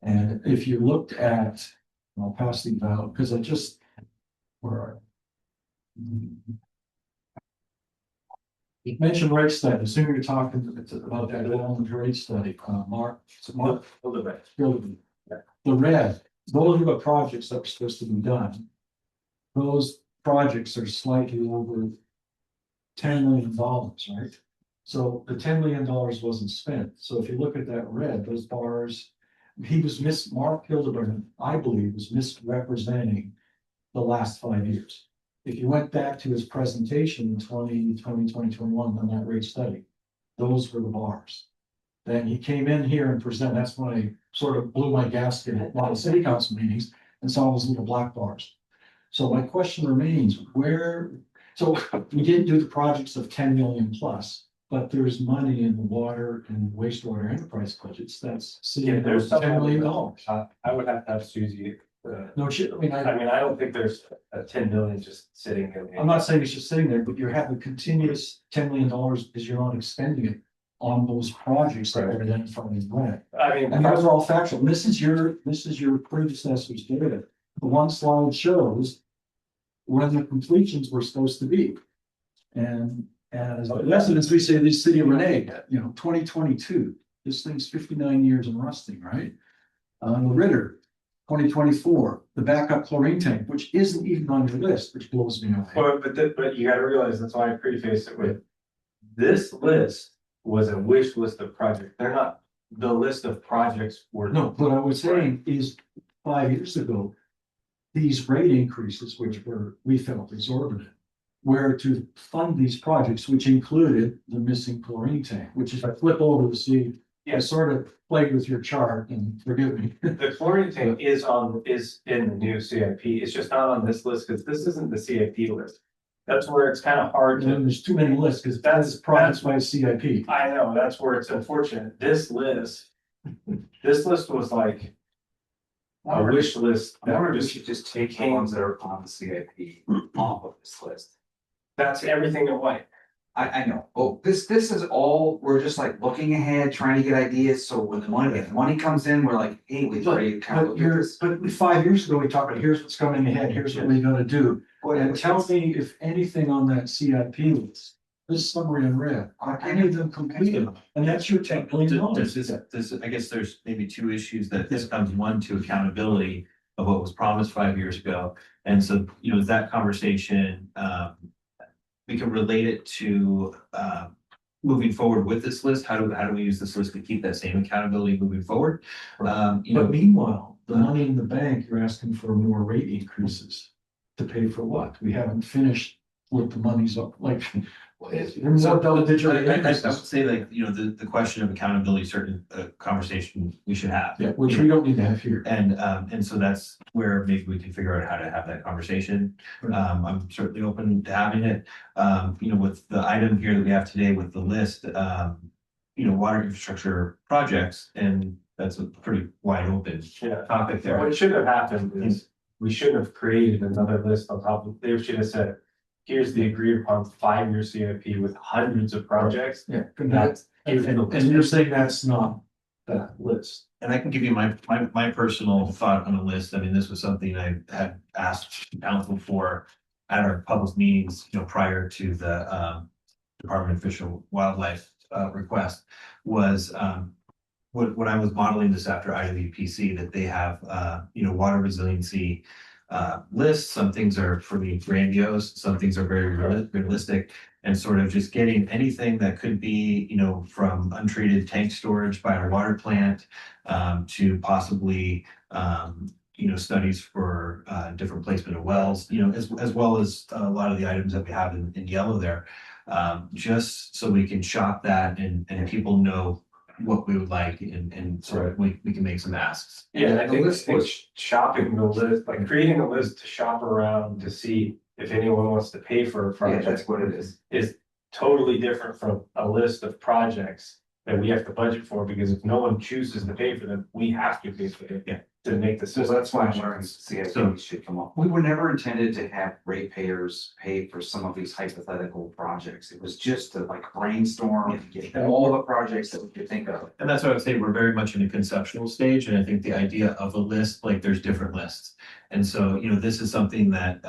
And if you looked at, I'll pass these out, because where are you mentioned rate study, assuming you're talking about that development rate study, Mark, the red, those are the projects that were supposed to be done. Those projects are slightly over $10 million, right? So the $10 million wasn't spent. So if you look at that red, those bars, Mark Hildebrand, I believe, was misrepresenting the last 5 years. If you went back to his presentation in 2021 on that rate study, those were the bars. then he came in here and presented, that's when I sort of blew my gasket at a lot of city council meetings and saw those little black bars. So my question remains, so we didn't do the projects of 10 million plus, but there's money in the water and wastewater enterprise budgets that's Yeah, sitting there's there, $10 million. I would have to have Suzie. No shit, I mean, I don't think there's a 10 million just sitting in. I'm not saying it's just sitting there, but you're having continuous $10 million because you're not expending it on those projects that are identified in red. I mean, And those are all factual. And this is your predecessor's data. The one slide shows when the completions were supposed to be. And as residents, we say this city of Renee, 2022, this thing's 59 years and rusting, right? The Ritter, 2024, the backup chlorine tank, which isn't even on your list, which blows me away. but you gotta realize, that's why I prefaced it with, this list was a wish list of projects. They're not, the list of projects were. No, what I was saying is 5 years ago, these rate increases, which we felt exorbitant, were to fund these projects, which included the missing chlorine tank, which if I flip over to see, I sort of played with your chart and forgive me. The chlorine tank is in the new CIP. It's just not on this list because this isn't the CIP list. That's where it's kind of hard And to. there's too many lists because that's projects by CIP. I know, that's where it's unfortunate. This list was like a wish list. I wonder if we Just, should just take the ones that are on the CIP off of this list. that's everything in white. I know, oh, this is all, we're just like looking ahead, trying to get ideas, so when if the money comes in, we're like, hey, we've already kind of. But 5 years ago, we talked about, here's what's coming ahead, here's what we're gonna do. And tell me if anything on that CIP list, this summary in red, are any of them completed? And that's your $10 million. I guess there's maybe two issues that this comes, one to accountability of what was promised 5 years ago. And so, that conversation, we can relate it to, moving forward with this list. How do we use this list to keep that same accountability moving forward? But meanwhile, the money in the bank, you're asking for more rate increases to pay for what? We haven't finished what the money's up, like. There's more double-digit rate I would increases. say the question of accountability, certain conversation we should have. Yeah, which we don't need to have here. And so that's where maybe we can figure out how to have that conversation. I'm certainly open to having it. With the item here that we have today with the list, water infrastructure projects, and that's a pretty wide open topic there. What should have happened is we shouldn't have created another list on top of, they should have said, here's the agreed upon 5-year CIP with hundreds of projects. Yeah. That's. And you're saying that's not that list. And I can give you my personal thought on the list. I mean, this was something I had asked council for at our public meetings, prior to the Department of Fish and Wildlife request, was what I was modeling this after IWPC, that they have water resiliency lists. Some things are for me grandiose, some things are very realistic, and sort of just getting anything that could be, from untreated tank storage by a water plant, to possibly, studies for different placement of wells, as well as a lot of the items that we have in yellow there, just so we can shop that and people know what we would like, and sort of we can make some asks. Yeah, I think it's shopping the list, like creating a list to shop around to see if anyone wants to pay for a Yeah, project. that's what it is. Totally different from a list of projects that we have to budget for, because if no one chooses to pay for them, we have to pay for them. Yeah. To make the So system. that's why I'm learning CIP should come up. We were never intended to have ratepayers pay for some of these hypothetical projects. It was just to like brainstorm and get all the projects that we could think of. And that's what I would say, we're very much in a conceptual stage, and I think the idea of a list, like there's different lists. And so, this is something that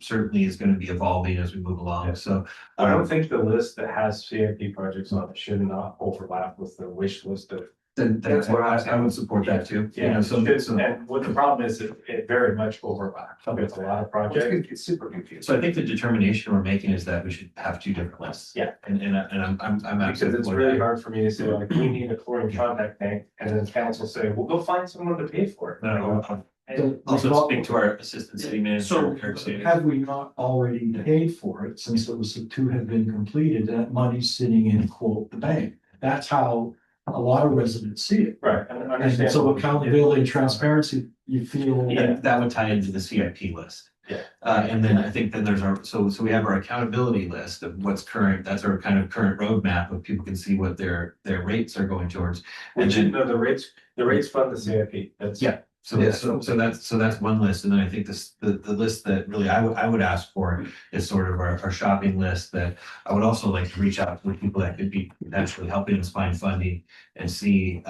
certainly is going to be evolving as we move along, Yeah. so. I don't think the list that has CIP projects on it should not overlap with the wish list of. Then that's what I would support that too. Yeah, So and what the problem is, it very much overlaps with a lot of projects. It's super confusing. So I think the determination we're making is that we should have two different lists. Yeah. And I'm Because absolutely. it's for really that. hard for me to say, like, we need a chlorine contact tank, and then council say, well, go find someone to pay for it. No, And- Also speak to our assistant city manager. So Eric Sadie. have we not already paid for it, since it was the two have been completed, that money's sitting in quote the bank? That's how a lot of residents see it. Right, and And understand. so accountability and transparency, you feel. And that would tie into the CIP list. Yeah. And then I think then there's our, so we have our accountability list of what's current, that's our kind of current roadmap of people can see what their rates are going towards. And Which, then, no, the rates fund the CIP, that's. Yeah. so that's one list. And then I think the list that really I would ask for is sort of our shopping list that I would also like to reach out to people that could be potentially helping us find funding and see,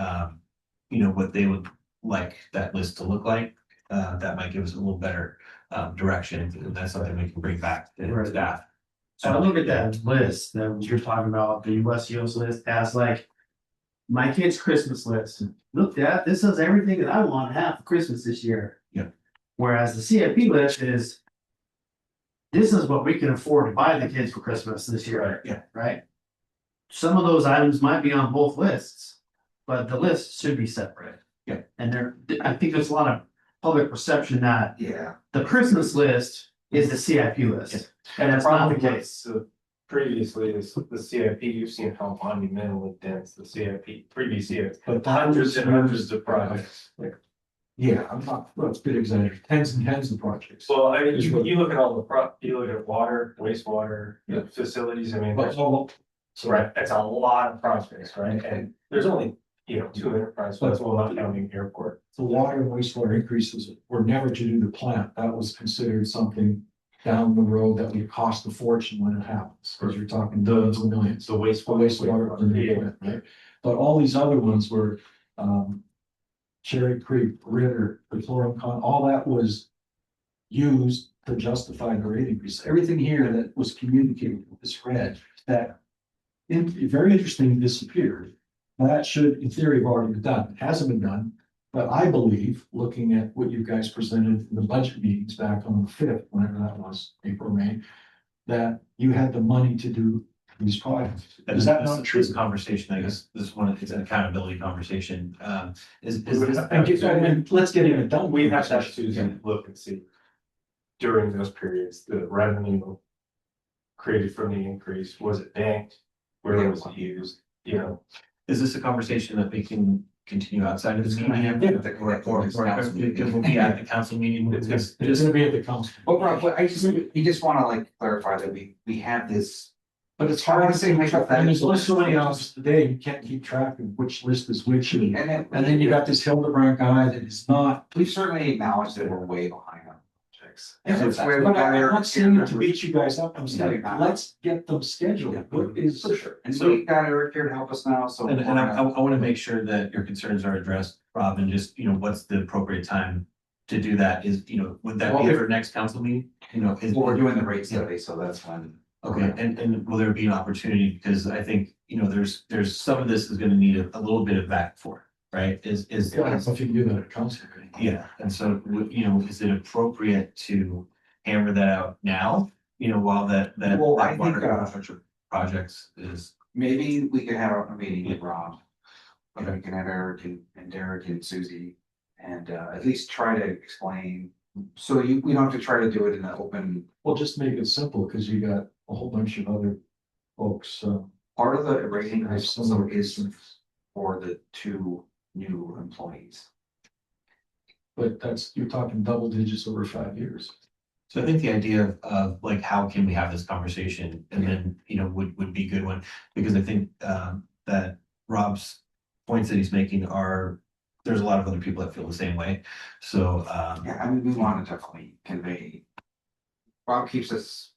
what they would like that list to look like. That might give us a little better direction, and that's something we can bring back to staff. So I look at that list that you're talking about, the USCO's list, as like my kid's Christmas list. Look, Dad, this is everything that I want to have for Christmas this year. Yeah. Whereas the CIP list is, this is what we can afford to buy the kids for Christmas this year. Yeah. Right? Some of those items might be on both lists, but the list should be separate. Yeah. And I think there's a lot of public perception that Yeah. the Christmas list is the CIP list. And that's not the case. So previously, the CIP, you've seen how monumentally dense the CIP, previous CIP, But hundreds and hundreds of projects. Yeah, I'm not, well, it's a bit exaggerated, tens and tens of projects. Well, I mean, you look at all you look at water, wastewater, facilities, I mean, But there's, all, so right, it's a lot of projects, right? And there's only, 2 enterprise, that's well, not counting airport. the water and wastewater increases were never to do the plant. That was considered something down the road that would cost a fortune when it happens, because you're talking billions and millions. The Wastewater and the plant, right? But all these other ones were, Cherry Creek, Ritter, the Con, all that was used to justify the rate increase. Everything here that was communicated was read that very interesting disappeared. That should, in theory, have already been done. It hasn't been done, but I believe, looking at what you guys presented in the budget meetings back on the 5th, whenever that was, April, May, that you had the money to do these projects. Is that not true? This conversation, I guess, this one, it's an accountability conversation, is We would this. have And let's get it done. We have to have Susan look and see during those periods, the revenue created from the increase, was it banked? Where was it used? Is this a conversation that we can continue outside of this meeting? Yeah. Or it will be at the council meeting? It's gonna be at the council. Well, Rob, but you just wanna like clarify that we have this. But it's I hard wanna to say make up that. And there's only so many hours today, you can't keep track of which list is which. And And then you got this Hildebrand guy that is not. we've certainly acknowledged that we're way behind on projects. And That's where we But got I'm our- not saying it to beat you guys up, I'm saying, Yeah. let's get them scheduled. What is? For sure. And so we got Eric here to help us now, so. And I want to make sure that your concerns are addressed, Rob, and just, what's the appropriate time to do that is, would that be Well, for next council meeting? Well, we're doing the rate study, so that's when. Okay, and will there be an opportunity, because I think, there's some of this is gonna need a little bit of back and forth, right? Is. Yeah, I don't know if you can do that at council. meeting. Yeah, and so, is it appropriate to hammer that out now, while that Well, I think, water infrastructure projects is. Maybe we could have a meeting with Rob. And we can have Eric and Derek and Susie and at least try to explain. So we don't have to try to do it in the open. Well, just make it simple, because you got a whole bunch of other folks, Part of the rate increase also similar is for the 2 new employees. but you're talking double digits over 5 years. So I think the idea of like, how can we have this conversation and then, would be a good one, because I think that Rob's points that he's making there's a lot of other people that feel the same way. So Yeah, I mean, we want to definitely convey. Rob keeps us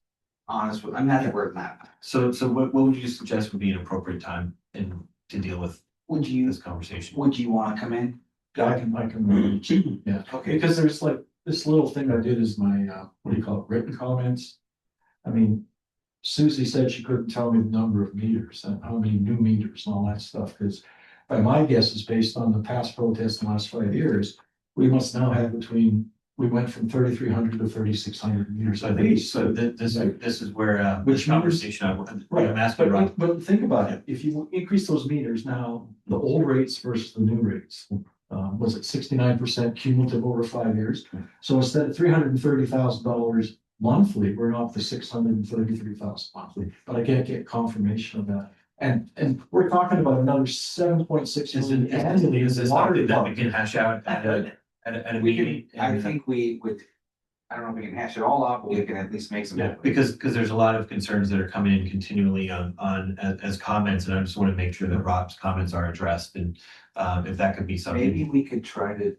honest with, I'm not that we're not. so what would you suggest would be an appropriate time to deal with Would you this conversation? want to come in? I can, yeah, Okay. because there's like, this little thing I did is my, what do you call it, written comments. I mean, Susie said she couldn't tell me the number of meters and how many new meters and all that stuff, because by my guess is based on the past protests in the last 5 years, we must now have we went from 3,300 to 3,600 meters. So I think, this is where, Which conversation I'm asking Rob. But think about it, if you increase those meters now, the old rates versus the new rates. Was it 69% cumulative over 5 years? So instead of $330,000 monthly, we're up to $633,000 monthly, but I can't get confirmation of that. And we're talking about another 7.6 Is million it, annually in is the this water something that we department. can hash out at a We meeting? can, I think we would, I don't know if we can hash it all out, but we can at least make some. Yeah, because there's a lot of concerns that are coming in continually on as comments, and I just want to make sure that Rob's comments are addressed, and if that could be Maybe something. we could try to,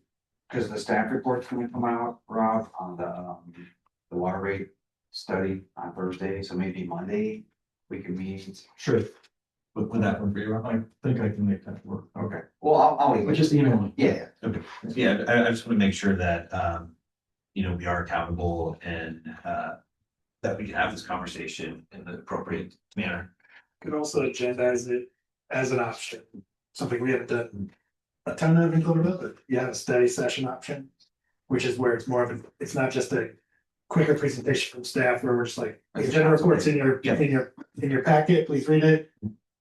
because the staff report's gonna come out, Rob, on the water rate study on Thursday, so maybe Monday we can meet. Sure, Would that work for you, Rob? I think I can make that work. Okay, well, I'll leave But it. just email me. Yeah, Okay, yeah, I just want to make sure that we are accountable and that we can have this conversation in the appropriate manner. Could also agendize it as an option, something we haven't done a ton of in Cloverdale, but you have a study session option. Which is where it's more of a, it's not just a quicker presentation from staff where we're just like, the agenda reports in your, Yeah. in your packet, please read it.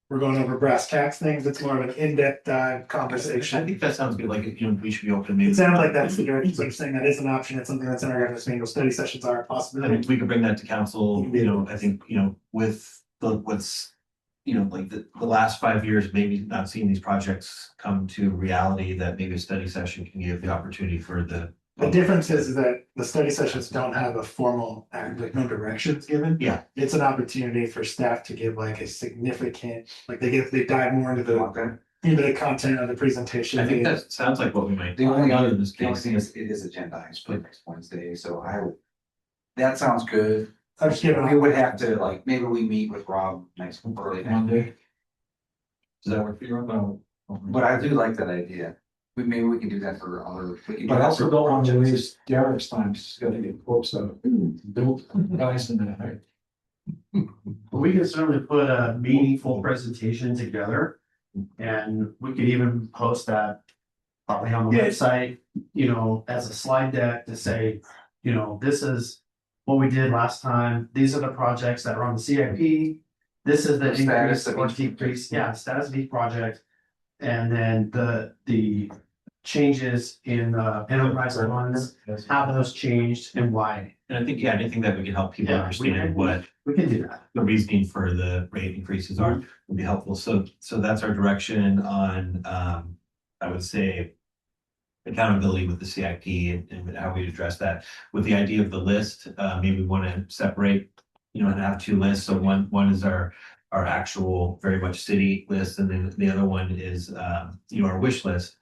We're going over brass tacks things, it's more of an in-depth dive I conversation. think that sounds good, like, we should be open to maybe. It sounds like that's the direction, so you're saying that is an option, it's something that's in our governance manual, study sessions are a I possibility. think we could bring that to council, I think, with what's. Like the last 5 years, maybe not seeing these projects come to reality, that maybe a study session can give the opportunity for the. The difference is that the study sessions don't have a formal, like no directions given. Yeah. It's an opportunity for staff to give like a significant, like they dive more into the content of the presentation. I think that sounds like what we might. the only other, in this the only case. thing is, it is agendized for next Wednesday, so I would. That sounds good. I'm just giving. We would have to, like, maybe we meet with Rob next early Monday, Does that work for you? No. but I do like that idea. Maybe we can do that for other. We can do But I that also for don't want to projects. waste Derek's time, he's gotta get quotes out. Build guys in that. We can certainly put a meaningful presentation together. And we could even post that probably on the Yeah. website, as a slide deck to say, this is what we did last time. These are the projects that are on the CIP. This is the The increase status of or each decrease, status of each project. And then the changes in enterprise funds, how those changed and why. And I think, anything that we can help people Yeah, understand what We can do that. the reasoning for the rate increases are, would be helpful. So that's our direction on, I would say, accountability with the CIP and how we address that. With the idea of the list, maybe we want to separate, and have two lists. So one is our actual very much city list, and then the other one is, our wish list.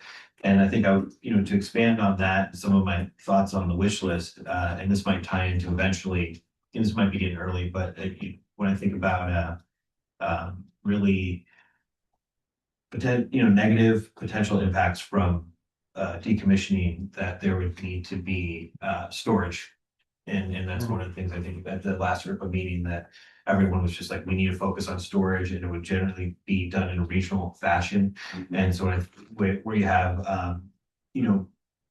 And I think I would, to expand on that, some of my thoughts on the wish list, and this might tie into eventually, and this might be getting early, but when I think about really negative potential impacts from decommissioning, that there would need to be storage. And that's one of the things I think at the last RIPA meeting, that everyone was just like, we need to focus on storage, and it would generally be done in a regional fashion. And so where you have,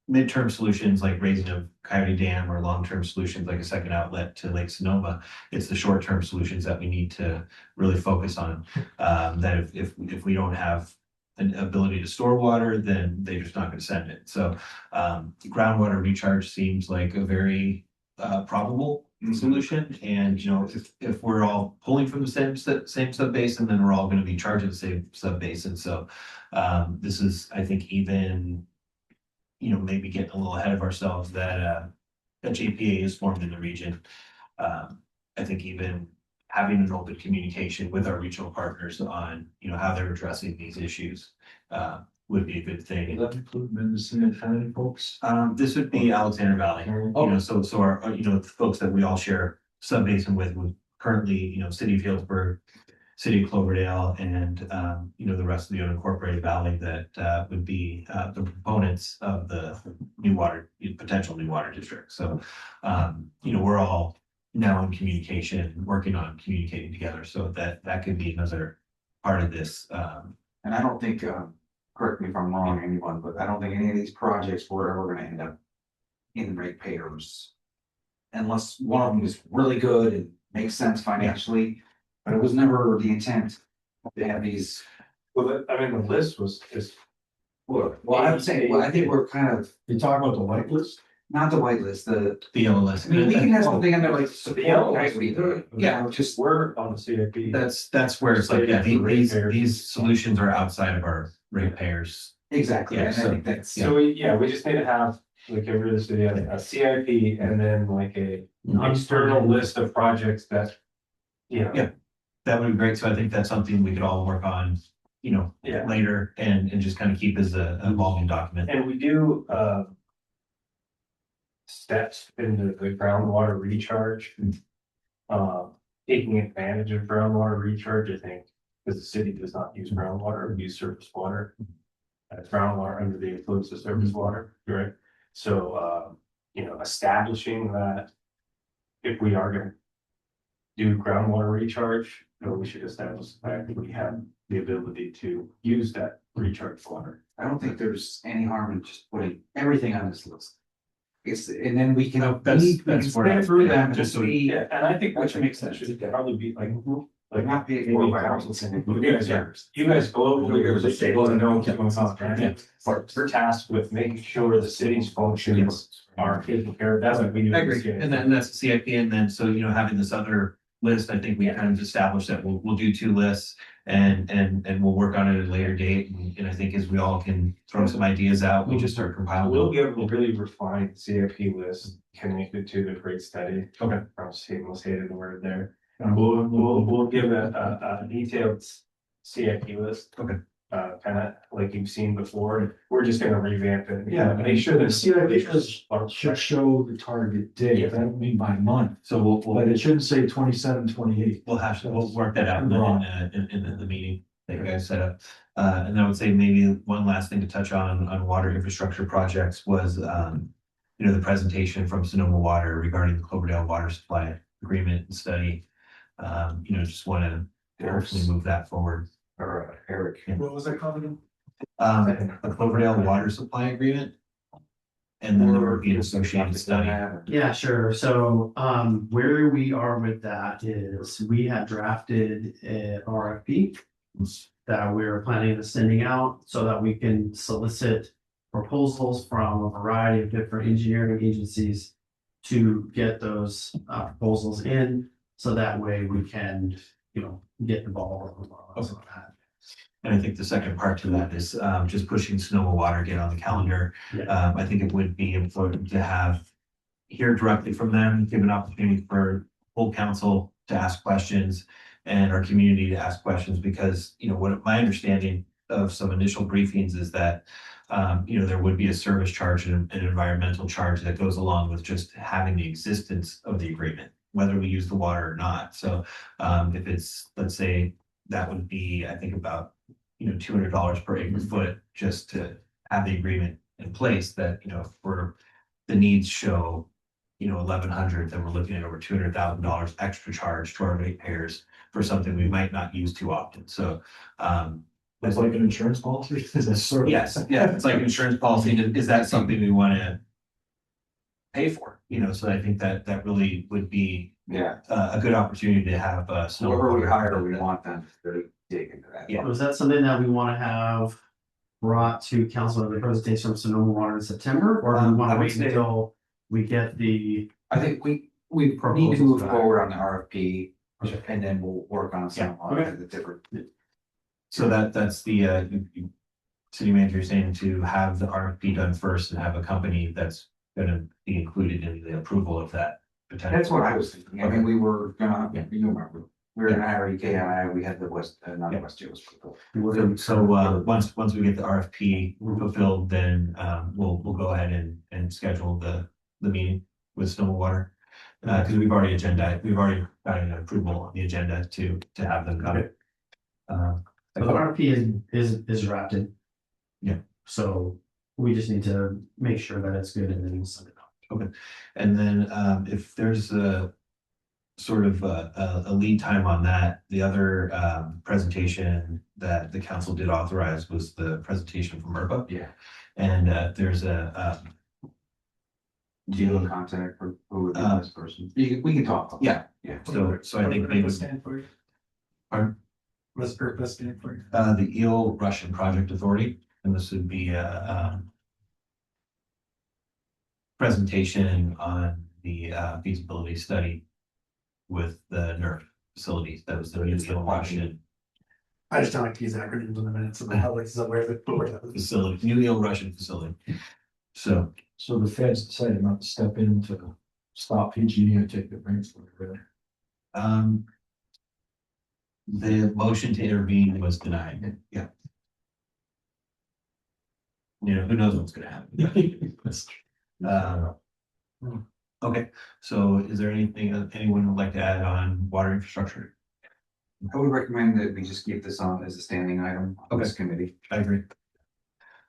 midterm solutions like raising a Coyote Dam, or long-term solutions like a second outlet to Lake Sonoma, it's the short-term solutions that we need to really focus on. That if we don't have an ability to store water, then they're just not going to send it. So groundwater recharge seems like a very probable solution. And if we're all pulling from the same sub-basin, then we're all going to be charging the same sub-basin. So this is, I think, even maybe getting a little ahead of ourselves, that a JPA is formed in the region. I think even having an open communication with our regional partners on how they're addressing these issues would be a good thing. Does that include Mendocino and County folks? This would be Alexander Valley, Oh. so our, the folks that we all share sub-basin with currently, City of Healdsburg, City of Cloverdale, and, the rest of the unincorporated valley that would be the proponents of the potential new water district. So, we're all now in communication, working on communicating together, so that could be another part of this. And I don't think, correct me if I'm wrong, anyone, but I don't think any of these projects were ever gonna end up in ratepayers. Unless one of them is really good and makes sense financially, but it was never the intent to have these. Well, the list was just. Well, I would say, I think we're kind of, You talking about the white list? Not the whitelist, The yellow list. I mean, we can have something under like The support yellow equity, yeah, just. We're on the CIP. That's where it's like, yeah, these solutions are outside of our ratepayers. Exactly, Yeah, and I so- think that's. So we just need to have, like every other city, a CIP and then like a external list of projects that. Yeah. That would be great. So I think that's something we could all work on, Yeah. later and just kind of keep as a evolving document. And we do, steps into the groundwater recharge. Taking advantage of groundwater recharge, I think, because the city does not use groundwater, we use surface water. Groundwater under the influence of surface water, right? So, establishing that if we are gonna do groundwater recharge, we should establish the fact that we have the ability to use that recharge water. I don't think there's any harm in just putting everything on this list. And then we can. That's we can where I- spin through them, just just so- see. Yeah, and I think Which which makes makes sense, sense. should probably be like, Not paid maybe for by council council. saying, you guys globally are the able to know what's going on, right? We're tasked with making sure the city's functions are taken care of, that's what we do. I agree. And then that's the CIP. And then, so, having this other list, I think we kind of established that we'll do 2 lists and we'll work on it at a later date. And I think as we all can throw some ideas out, we just start compiling. We'll give a really refined CIP list connected to the great study. Okay. From shameless hated word there. We'll give a detailed CIP list. Okay. Kind of like you've seen before, we're just gonna revamp it. Yeah, Make sure that the CIP list should show the target date. I don't mean by month, So but it shouldn't say 27, 28. we'll work that out in the meeting that you guys set up. And I would say maybe one last thing to touch on water infrastructure projects was, the presentation from Sonoma Water regarding the Cloverdale water supply agreement and study. Just want to hopefully move that forward. Or Eric. What was that called again? A Cloverdale water supply agreement. And then there would be an associated study. Yeah, sure. So, where we are with that is we have drafted an RFP that we're planning on sending out so that we can solicit proposals from a variety of different engineering agencies to get those proposals in, so that way we can, get the ball rolling on that. And I think the second part to that is just pushing Sonoma Water, get on the calendar. Yeah. I think it would be important to hear directly from them, give an opportunity for full council to ask questions and our community to ask questions, because, what my understanding of some initial briefings is that, there would be a service charge and an environmental charge that goes along with just having the existence of the agreement, whether we use the water or not. So if it's, let's say, that would be, I think, about $200 per acre foot just to have the agreement in place, that, for the needs show, 1,100, then we're looking at over $200,000 extra charge to our ratepayers for something we might not use too often. So, It's like an insurance policy. Is that sort of? yes, yeah, it's like an insurance policy. Is that something we want to pay for? So I think that really would be Yeah, a good opportunity to have, whoever we hire, we want them to really dig into that. Yeah. Was that something that we want to have brought to council in the presentation from Sonoma Water in September, or do we want I to would wait say- until we get the? I think we need to Proposals move back. forward on the RFP, Okay. and then we'll work on some okay. of the different. So that's the, city manager saying to have the RFP done first and have a company that's gonna be included in the approval of that potential. That's what I was thinking. I mean, we were gonna, Yeah. you remember, we were gonna hire EKI, we had the West, not Yeah. West Hills people. So once we get the RFP fulfilled, then we'll go ahead and schedule the meeting with Sonoma Water. Because we've already got an approval on the agenda to have them come. So the RFP is drafted. Yeah. So we just need to make sure that it's good and then we'll send it out. And then if there's a sort of a lead time on that, the other presentation that the council did authorize was the presentation from ERPA. Yeah. And there's a Do you have a contact for who would be this person? We can talk. Yeah. Yeah. so I think maybe Stand for you. Pardon? What's purpose stand for you? The Eel Russian Project Authority, and this would be presentation on the feasibility study with the NERF facilities. That was the New Russian I just don't like to use acronyms in the minutes, so the public is aware that we're. facility, New Russian facility. So So the feds decided not to step in to stop PG and take the reins from it, really. the motion to intervene was denied. Yeah. You know, who knows what's gonna happen. Okay, so is there anything that anyone would like to add on water infrastructure? I would recommend that we just keep this on as a standing item on this committee. I agree.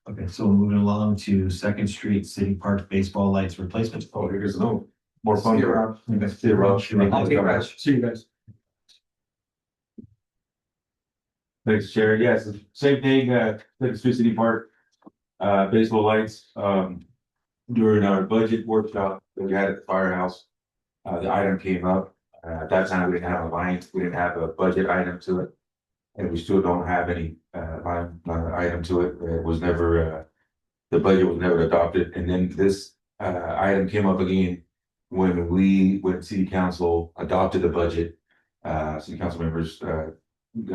Okay, so moving along to Second Street City Park baseball lights replacement. Oh, here's no more fun. See you around. See you around. I'll take Raj. See you guys. Thanks, Chair. Yes, same thing, Second Street City Park, baseball lights, during our budget workshop that we had at the firehouse. The item came up, at that time, we didn't have a line, we didn't have a budget item to it. And we still don't have any, line item to it, it was never, the budget was never adopted, and then this, item came up again. When city council adopted the budget, city council members, at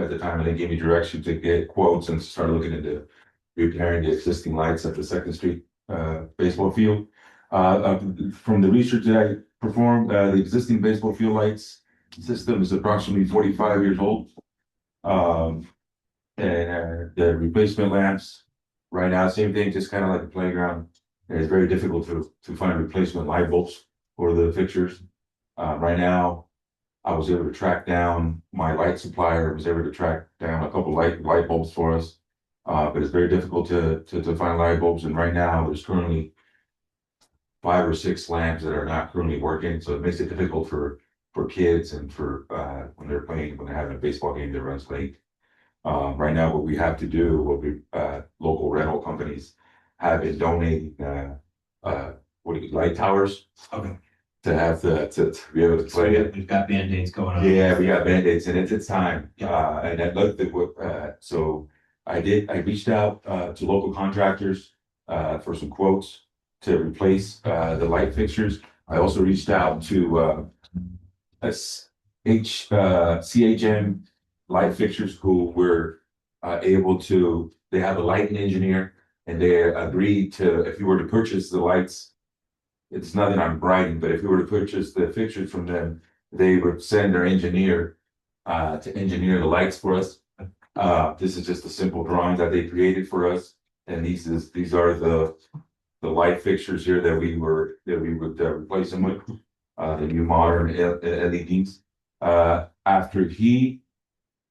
the time, and they gave me direction to get quotes and start looking into repairing the existing lights at the Second Street baseball field. From the research that I performed, the existing baseball field lights system is approximately 45 years old. And the replacement lamps, right now, same thing, just kind of like the playground. It's very difficult to find replacement light bulbs for the fixtures. Right now, I was able to track down my light supplier, was able to track down a couple light bulbs for us. But it's very difficult to find light bulbs, and right now there's currently 5 or 6 lamps that are not currently working, so it makes it difficult for kids and for when they're having a baseball game that runs late. Right now, what we have to do, local rental companies have been donating light towers. Okay. To be able to play it. We've got Band-Aids going on. Yeah, we got Band-Aids, and it's time. And I'd love to, so I reached out to local contractors for some quotes to replace the light fixtures. I also reached out to CHM light fixtures who were able to, they have a lighting engineer, and they agreed to, if you were to purchase the lights, it's nothing I'm bragging, but if we were to purchase the fixtures from them, they would send their engineer to engineer the lights for us. This is just a simple drawing that they created for us, and these are the light fixtures here that we would replace them with, the new modern LEDs. After he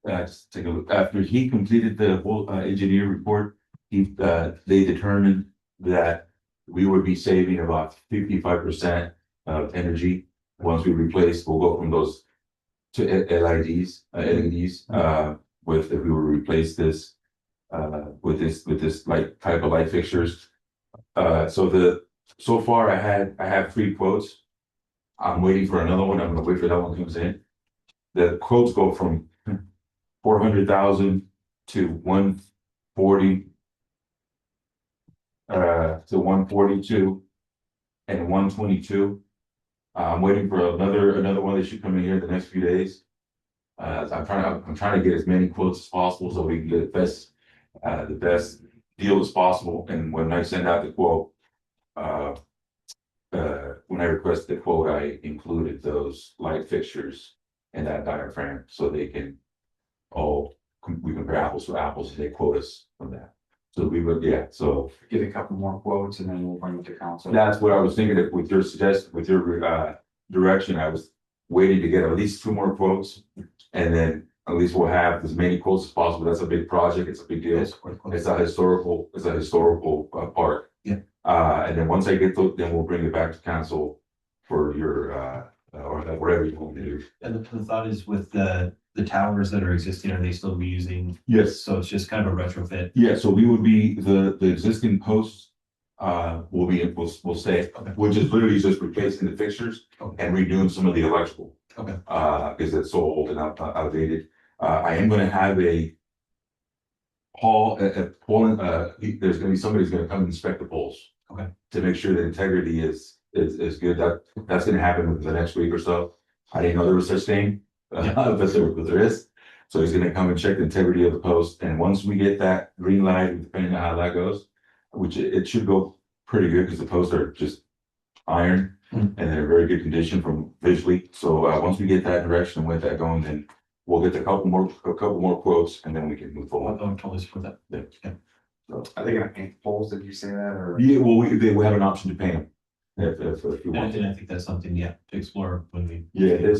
completed the whole engineer report, they determined that we would be saving about 55% of energy once we replace. We'll go from those to LEDs. If we were to replace this with this like type of light fixtures. So far I have 3 quotes. I'm waiting for another one. I'm gonna wait for that one comes in. The quotes go from 400,000 to 140. To 142 and 122. I'm waiting for another one that should come in here the next few days. I'm trying to get as many quotes as possible so we can get the best deal as possible. And when I send out the quote, when I requested the quote, I included those light fixtures in that diagram so they can we compare apples to apples and they quote us from that. So we would, so Get a couple more quotes and then we'll bring it to council. that's what I was thinking, that with your direction, I was waiting to get at least 2 more quotes. And then at least we'll have as many quotes as possible. That's a big project, it's a big deal. It's a historical park. Yeah. And then once I get those, then we'll bring it back to council for your, or whatever you want to do. And the thought is with the towers that are existing, are they still be using? Yes. So it's just kind of a retrofit. Yeah, so we would be, the existing posts, will stay, which is literally just replacing the fixtures and redoing some of the electrical. Okay. Because it's so old and outdated. I am gonna have a there's gonna be somebody who's gonna come and inspect the poles. Okay. To make sure the integrity is is good. That's gonna happen within the next week or so. I didn't know there was such thing, but there is. So he's gonna come and check the integrity of the post, and once we get that green light, depending on how that goes, which it should go pretty good because the posts are just iron and they're in very good condition from visually. So once we get that direction with that going, then we'll get a couple more quotes, and then we can move forward. I'm totally support that. Yeah. So are they gonna paint poles? Did you say that or? Yeah, well, we have an option to pay them if we And want. I think that's something, yeah, to explore when we. Yeah,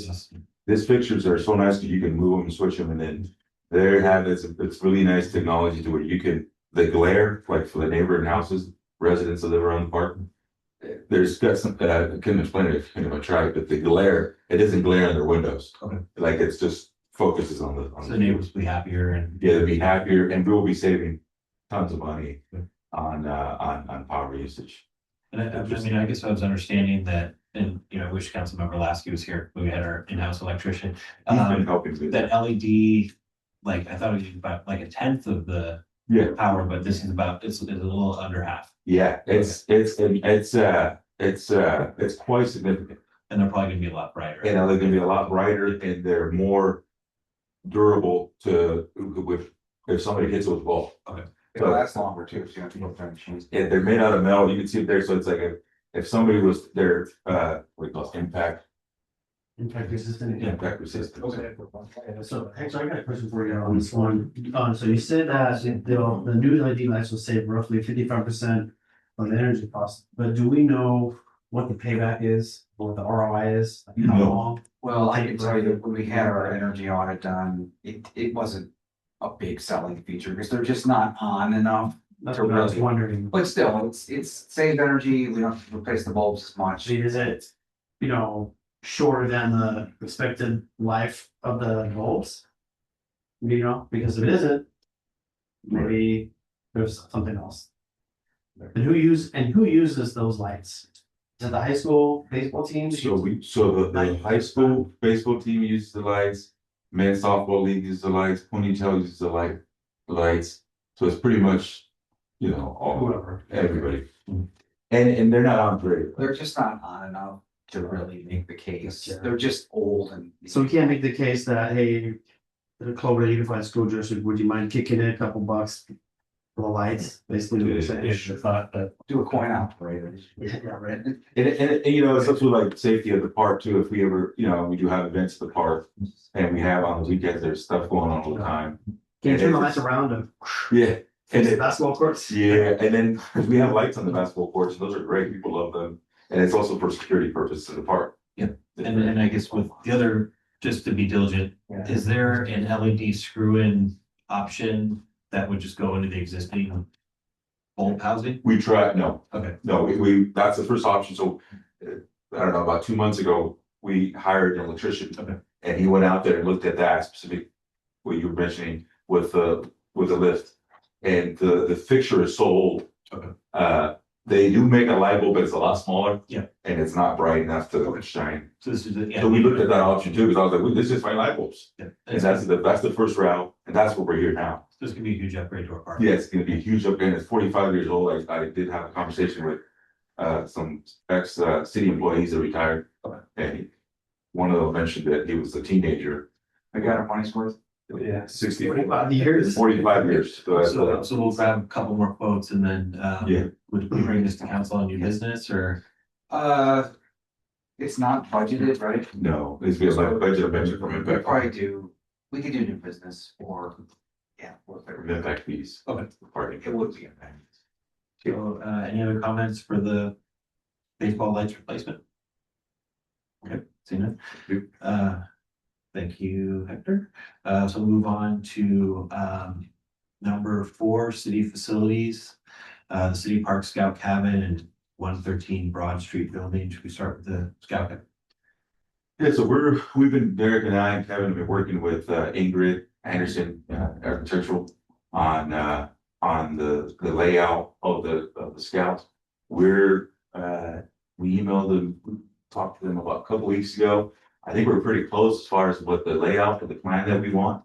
These fixtures are so nice that you can move them and switch them, and then it's really nice technology to where you can, the glare, like for the neighboring houses, residents that live around the park. There's got some, I couldn't explain it if I tried, but the glare, it doesn't glare on their windows. Okay. Like it's just focuses on So the neighbors will be happier and. Yeah, they'll be happier, and we'll be saving tons of money on power usage. And I mean, I guess I was understanding that, and, you know, I wish Councilmember Lasky was here, when we had our in-house electrician. He's been helping with That LED, like, I thought it was about like a tenth of the Yeah, power, but this is about, it's a little under half. yeah, it's quite significant. And they're probably gonna be a lot brighter. And they're gonna be a lot brighter, and they're more durable to, if somebody hits it with a ball. Okay. It'll last longer too, so you don't have to go through and change. Yeah, they're made out of metal, you can see it there, so it's like if somebody was their, what do you call it, impact resistant. resistant. So actually, I got a question for you on this one. So you said that the new LED lights will save roughly 55% on the energy cost, but do we know what the payback is, or what the ROI is? Like how No. long? Well, I can tell you that when we had our energy audit done, it wasn't a big selling feature because they're just not on enough. That's what I was wondering. But still, it's saved energy. We don't have to replace the bulbs as I much. mean, is it, shorter than the expected life of the bulbs? Because if it isn't, maybe there's something else. And who uses those lights? Is it the high school baseball team? So the high school baseball team uses the lights, men's softball league uses the lights, ponytail uses the lights. So it's pretty much, all, Whoever. everybody. And they're not on parade. They're just not on enough to really make the case. They're just old and. So we can't make the case that, hey, the Cloverdale Unified School District, would you mind kicking in a couple bucks for the lights? Basically, what you're saying. thought that. Do a coin operator. Yeah, right. And it's up to like safety of the park too. If we ever, we do have events at the park and we have on the weekends, there's stuff going on all the time. Can't turn the lights around and Yeah. And fix the it, basketball courts. yeah, and then 'cause we have lights on the basketball courts, and those are great. People love them. And it's also for security purposes of the park. And I guess with the other, just to be diligent, is there an LED screw-in option that would just go into the existing bulb housing? We try, no. Okay. No, that's the first option. So, I don't know, about 2 months ago, we hired an electrician. Okay. And he went out there and looked at that specific, what you were mentioning with the lift. And the fixture is so old. Okay. They do make a light bulb, but it's a lot smaller. Yeah. And it's not bright enough to shine. So this is, So we looked at that option too, because I was like, well, this is my light bulbs. Yeah. And that's the first route, and that's what we're here now. This could be a huge upgrade to our park. Yeah, it's gonna be a huge upgrade. It's 45 years old. I did have a conversation with some ex city employees that retired. And one of them mentioned that he was a teenager. I got our money's worth. Yeah, 60. 45 years. 45 years. So we'll grab a couple more quotes and then, Yeah. would we bring this to council on new business or? It's not budgeted, right? No, it's been like budget from We impact. we could do new business or, yeah. From impact fees. Okay. Party. It would be impact. So, any other comments for the baseball lights replacement? Okay, seeing none. Thank you, Hector. So we'll move on to, number 4, city facilities. The city park scout cabin and 113 Broad Street building. Should we start with the scout cabin? Yeah, so Derek and I and Kevin have been working with Ingrid Anderson, architectural on the layout of the scouts. We emailed them, we talked to them about a couple weeks ago. I think we're pretty close as far as what the layout of the plan that we want.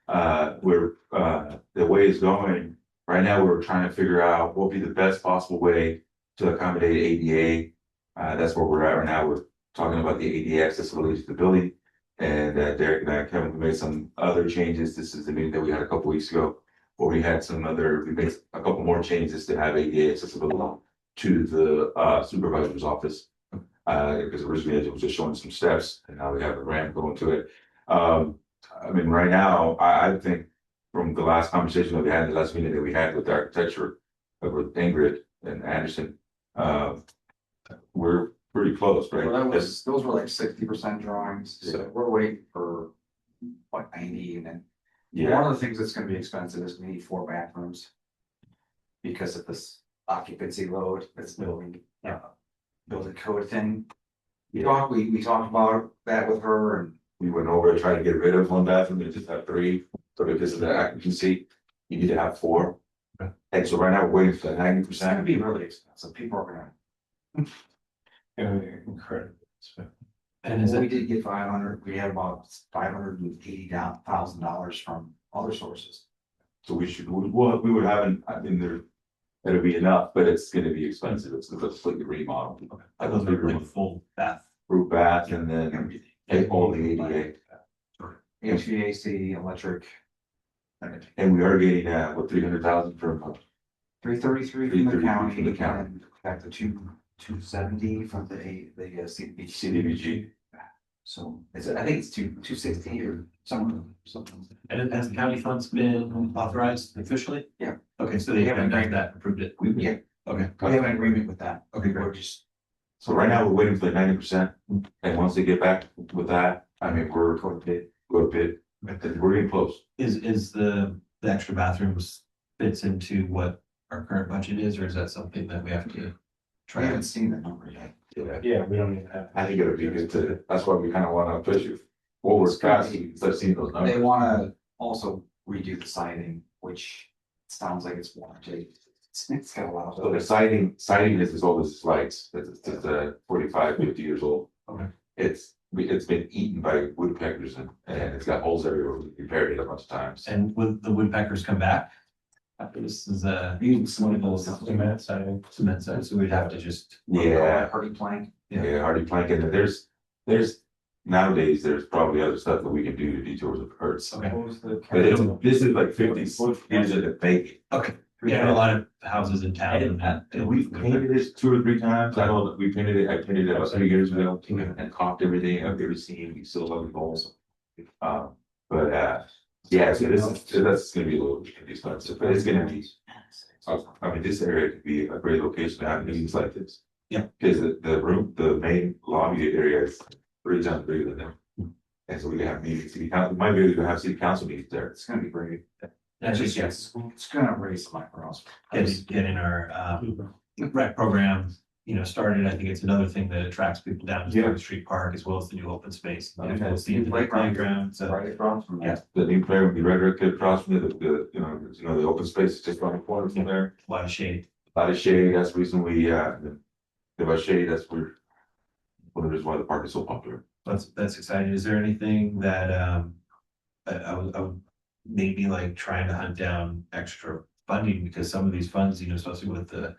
The way it's going, right now, we're trying to figure out what would be the best possible way to accommodate ADA That's where we're at right now. We're talking about the ADA accessibility to the building. And Derek and I, Kevin, we made some other changes. This is the meeting that we had a couple weeks ago, where we made a couple more changes to have ADA accessibility to the supervisor's office. Because originally it was just showing some steps, and now we have a ramp going to it. I mean, right now, I think from the last conversation that we had, the last meeting that we had with the architecture, with Ingrid and Anderson, we're pretty close, right? Well, those were like 60% drawings, so we're waiting for like 90, and then one of the things that's gonna be expensive is we need 4 bathrooms. Because of this occupancy load that's building code thing. We talked about that with her, and we went over and tried to get rid of 1 bathroom and just have 3. So because of the occupancy, you need to have 4. Okay. And so right now we're waiting for the it's gonna 90%. be really expensive. People are Incredible. And is we it, did get 500, we had about $580,000 from other sources. So we would have, I mean, it'll be enough, but it's gonna be expensive. It's a completely remodel. I those are like full bath? Roof bath and then Everything. all the ADA. HVAC, electric, And we are getting, 300,000 from, 333 from the 333 county, from the county. and back to 270 from the CDBG. CDBG. So I think it's 260 or something. And has the county funds been authorized officially? Yeah. Okay, so they haven't done that, approved it? Yeah, Okay. we have an agreement with that. Okay, We're great. just So right now, we're waiting for the 90%, and once they get back with that, I mean, we're going to bid, we're getting close. Is the extra bathrooms fits into what our current budget is, or is that something that we have to I try? haven't seen the number yet. Yeah, we don't even have. I think it would be good to, that's why we kind of want to push you forward fast, instead of seeing those They numbers. wanna also redo the siding, which sounds like it's warranted. It's got a lot So the of. siding is as old as its lights, it's 45, 50 years old. Okay. It's been eaten by woodpeckers and it's got holes everywhere, we repaired it a bunch of times. And will the woodpeckers come back? After this is Using cement Cement siding. cement side, so we'd have to just. Yeah. Hardy plank. Yeah, hardy plank, and there's nowadays, there's probably other stuff that we can do to detour the hurts. Okay. But this is like 50 years of the bake. Okay. We have a lot of houses in town And we've painted this 2 or 3 times. I know that I painted it about 3 years ago and caulked everything. I've ever seen, we still love the goals. Yeah, so that's gonna be a little expensive, but it's gonna be. I mean, this area could be a great location to have meetings like this. Yeah. Because the main lobby area is 3 times bigger than them. And so we can have meetings, we might be able to have city council meetings there. It's gonna be great. That's just, Yes, it's gonna raise some eyebrows. getting our rec program, started. I think it's another thing that attracts people down to the street park as well as the new open space. It's the playground, so. Right across from Yeah. that. The new player would be right across from the open space is just around the corner from there. A lot of shade. A lot of shade, that's the reason we, about shade, that's one of the reasons why the park is so popular. That's exciting. Is there anything that I would maybe like trying to hunt down extra funding, because some of these funds, especially with the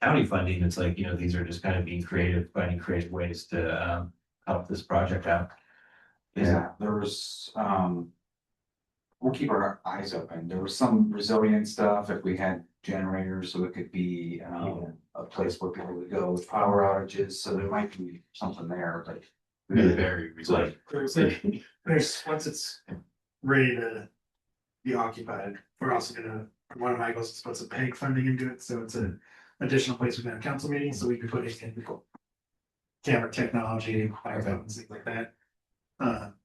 county funding, it's like, these are just kind of being creative, finding creative ways to help this project out. Yeah, there was, we'll keep our eyes open. There was some resilient stuff if we had generators, so it could be, a place where people would go with power outages, so there might be something there, but. Very resilient. There's, once it's ready to be occupied, we're also gonna, one of my goals is to put some PEG funding into it, so it's an additional place within a council meeting, so we can put it in camera technology, microphones, things like that.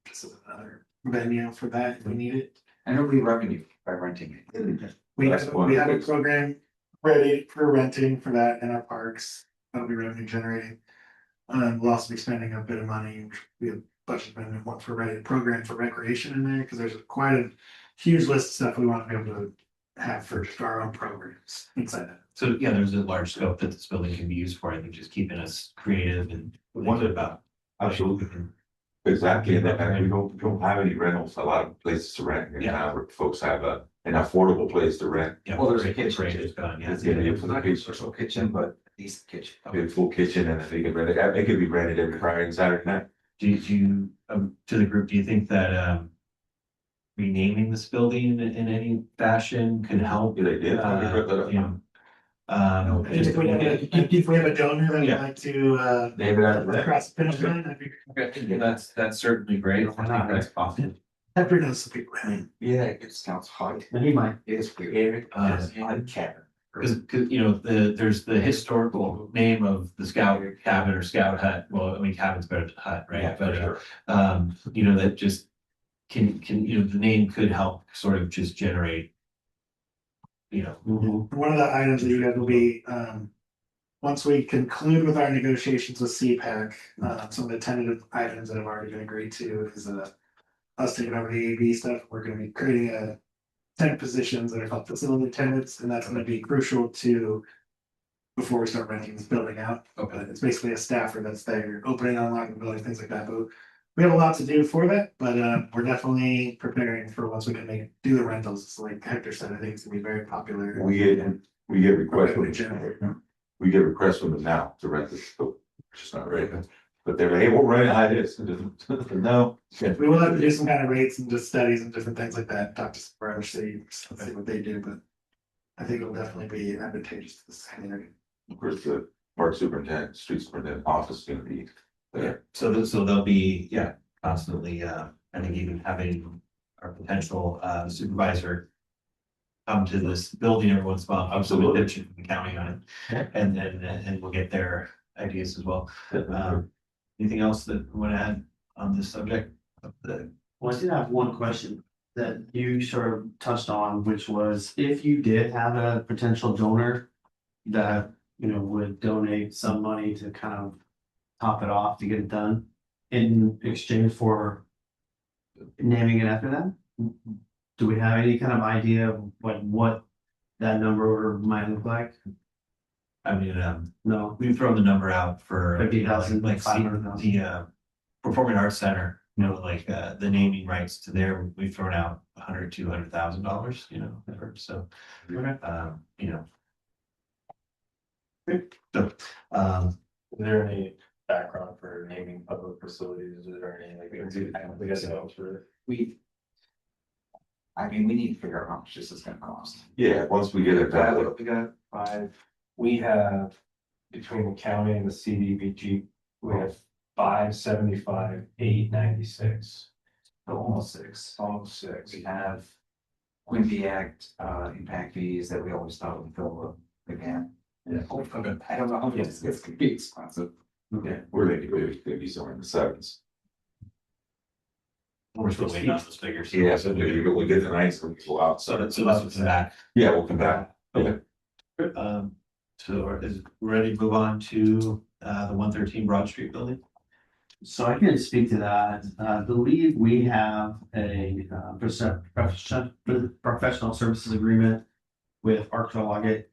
This is another venue for that if we need it. And it'll be revenue by renting it. We have a program ready for renting for that in our parks. That'll be revenue generating. We'll also be spending a bit of money. We have budget amendment one for ready program for recreation in there, because there's quite a huge list of stuff we want to be able to have for just our own programs inside that. So yeah, there's a large scope that this building can be used for. I think just keeping us creative and wondered about. Absolutely. Exactly, and then we don't have any rentals, a lot of places to rent, and Yeah. now where folks have an affordable place to rent. Yeah, Well, there's a rate- kitchen rate too. is gone, yeah. It's gonna be a full Not a kitchen, commercial kitchen, but a decent kitchen. a full kitchen, and they can rent it, it could be rented every Friday and Saturday night. Do you, to the group, do you think that, renaming this building in any fashion could help? Yeah, they did. You know, If we have a donor that would Yeah. like to, Name it after that. cross the finish line, that'd be, that's certainly great. I think that's possible. that pretty knows some people. Yeah, it sounds hot. And he might. It is weird. Uh, Cabin. Because, you know, there's the historical name of the scout cabin or scout hut. Well, I mean, cabin's better than hut, right? Yeah, for But, sure. you know, that just you know, the name could help sort of just generate, you know, One of the items that you guys will be, once we conclude with our negotiations with CPAC, some of the tentative items that have already been agreed to is, us taking over the AV stuff. We're gonna be creating a 10 positions that are called facility attendants, and that's gonna be crucial to before we start renting this building out. Okay. It's basically a staffer that's there, opening, unlocking the building, things like that, but we have a lot to do for that, but we're definitely preparing for once we can do the rentals. It's like Hector said, I think it's gonna be very popular. We get requests Revenue from, generator. we get requests from them now to rent this, so it's just not right, but they're like, hey, we'll rent it how it is. No. We will have to do some kind of rates and just studies and different things like that, talk to some other cities, see what they do, but I think it'll definitely be advantageous to this community. Of course, the park superintendent, street superintendent office is gonna be yeah. there. So they'll be, yeah, constantly, I think even having our potential supervisor come to this building every once in a while, Absolutely. from the county on it, and we'll get their ideas as well. Anything else that we want to add on this subject of the? Well, I did have one question that you sort of touched on, which was if you did have a potential donor that, you know, would donate some money to kind of top it off to get it done in exchange for naming it after them? Do we have any kind of idea of what that number might look like? I mean, No. we've thrown the number out for 50,000, like 500,000. the Performing Arts Center, you know, like the naming rights to there, we've thrown out $200,000, you know, so, you know. So, Is there any background for naming public facilities? Is there any, like, I don't think I know for. I mean, we need to figure out how much this is gonna cost. Yeah, once we get it done, We got 5, We have, between the county and the CDBG, we have 575, 896, almost 6. almost 6. We have Quimby Act, impact fees that we always thought would fill up again. Yeah. Okay. I don't know how much it's gonna be expensive. yeah, we're thinking maybe gonna be somewhere in the sevens. we're still waiting on those figures. Yeah, so we get the nights when we go out, So so that's what's that. yeah, we'll come back. Okay. So is ready to move on to the 113 Broad Street building? So I can speak to that. I believe we have a professional services agreement with Archeologics.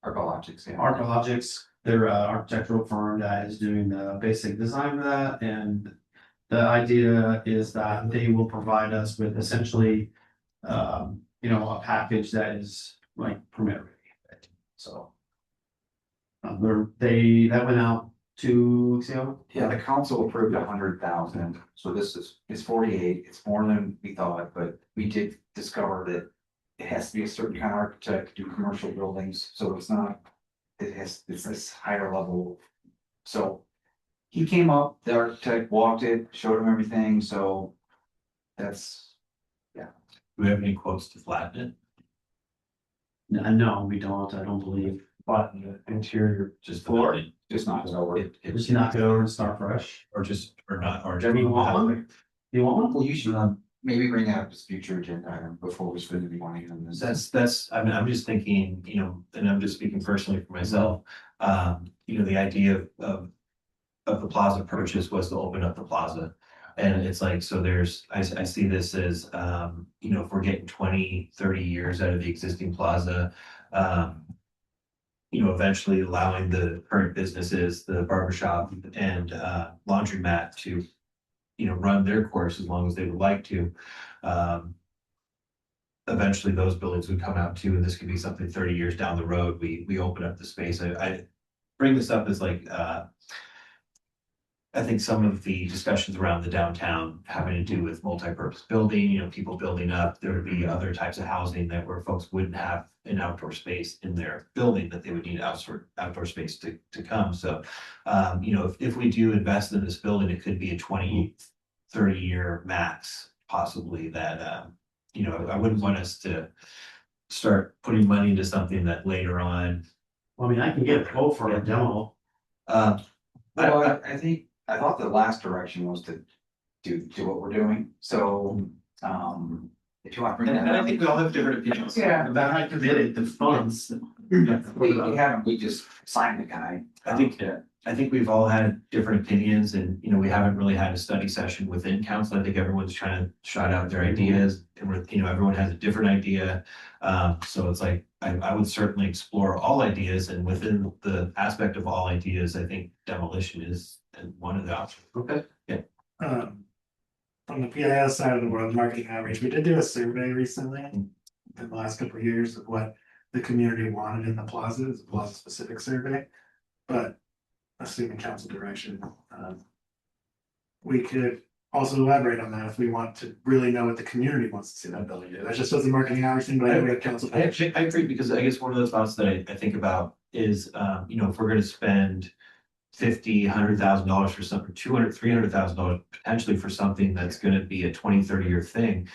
Archeologics, they're an architectural firm that is doing the basic design of that, and the idea is that they will provide us with essentially, you know, a package that is like permit ready. So. That went out 2 weeks ago. Yeah, the council approved 100,000, so this is 48, it's more than we thought, but we did discover that. It has to be a certain kind of architect to do commercial buildings, so it's not, it's this higher level. So. He came up, the architect walked it, showed him everything, so. That's, Do we have any quotes to flatten No, we don't, I don't believe. But the interior, it? Just Floor. building? just not over. Just knock it over and start fresh. Or just, or not, or. Jeremy, you want one? You want one? Well, you should, maybe bring that up as future agenda item before we spend any money on this. I mean, I'm just thinking, you know, and I'm just speaking personally for myself. You know, the idea of the plaza purchase was to open up the plaza. And it's like, so I see this as, you know, if we're getting 20, 30 years out of the existing plaza, eventually allowing the current businesses, the barber shop and laundromat to, run their course as long as they would like to. Eventually those buildings would come out too, and this could be something 30 years down the road, we open up the space. I bring this up as like, I think some of the discussions around the downtown having to do with multi-purpose building, people building up, there would be other types of housing that where folks wouldn't have an outdoor space in their building, that they would need outdoor space to come. So, if we do invest in this building, it could be a 20, 30-year max, possibly that, I wouldn't want us to start putting money into something that later on. Well, I mean, I can get a quote for a demo. Well, I thought the last direction was to do what we're doing, so, if you want to bring that And I up. think we all have different opinions. Yeah. That I committed the funds. We haven't, we just signed the guy. I think we've all had different opinions and, we haven't really had a study session within council. I think everyone's trying to shout out their ideas and everyone has a different idea. So it's like, I would certainly explore all ideas, and within the aspect of all ideas, I think demolition is one of the options. Okay. From the PIS side of the world, marketing outreach, we did do a survey recently in the last couple of years of what the community wanted in the plaza. It's a plaza specific survey. But assuming council direction, we could also elaborate on that if we want to really know what the community wants to see that building do. That just does the marketing outreach thing, but I know we have council. I agree, because I guess one of the thoughts that I think about is, if we're gonna spend $50,000-$100,000 for something, $200,000-$300,000 potentially for something that's gonna be a 20-30 year thing,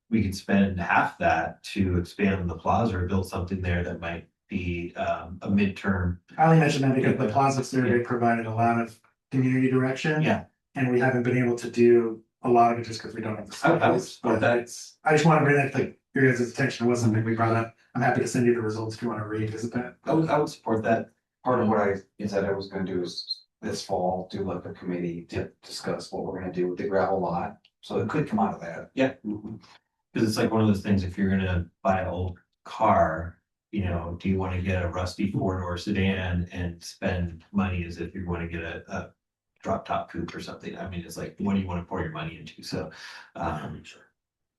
we could spend half that to expand the plaza or build something there that might be a midterm. I only mentioned that because the plaza survey provided a lot of community direction. Yeah. And we haven't been able to do a lot of it just because we don't have the I would space, support but that. I just want to bring that to your guys' attention. It wasn't something we brought up. I'm happy to send you the results if you want to revisit that. I would support that. Part of what I said I was gonna do is this fall, do like a committee to discuss what we're gonna do with the gravel lot, so it could come out of that. Yeah. Because it's like one of those things, if you're gonna buy an old car, do you want to get a rusty 4-door sedan and spend money as if you want to get a drop top coupe or something? I mean, it's like, what do you want to pour your money into? So,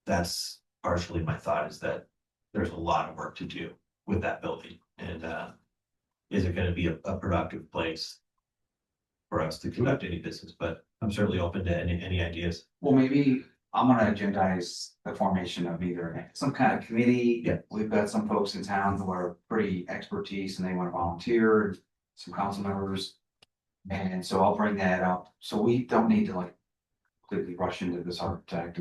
that's partially my thought, is that there's a lot of work to do with that building, and is it going to be a productive place for us to conduct any business? But I'm certainly open to any ideas. Well, maybe I'm gonna agendize the formation of either some kind of committee. Yeah. We've got some folks in town who are pretty expertise and they wanna volunteer, some council members. And so I'll bring that up, so we don't need to like completely rush into this architect,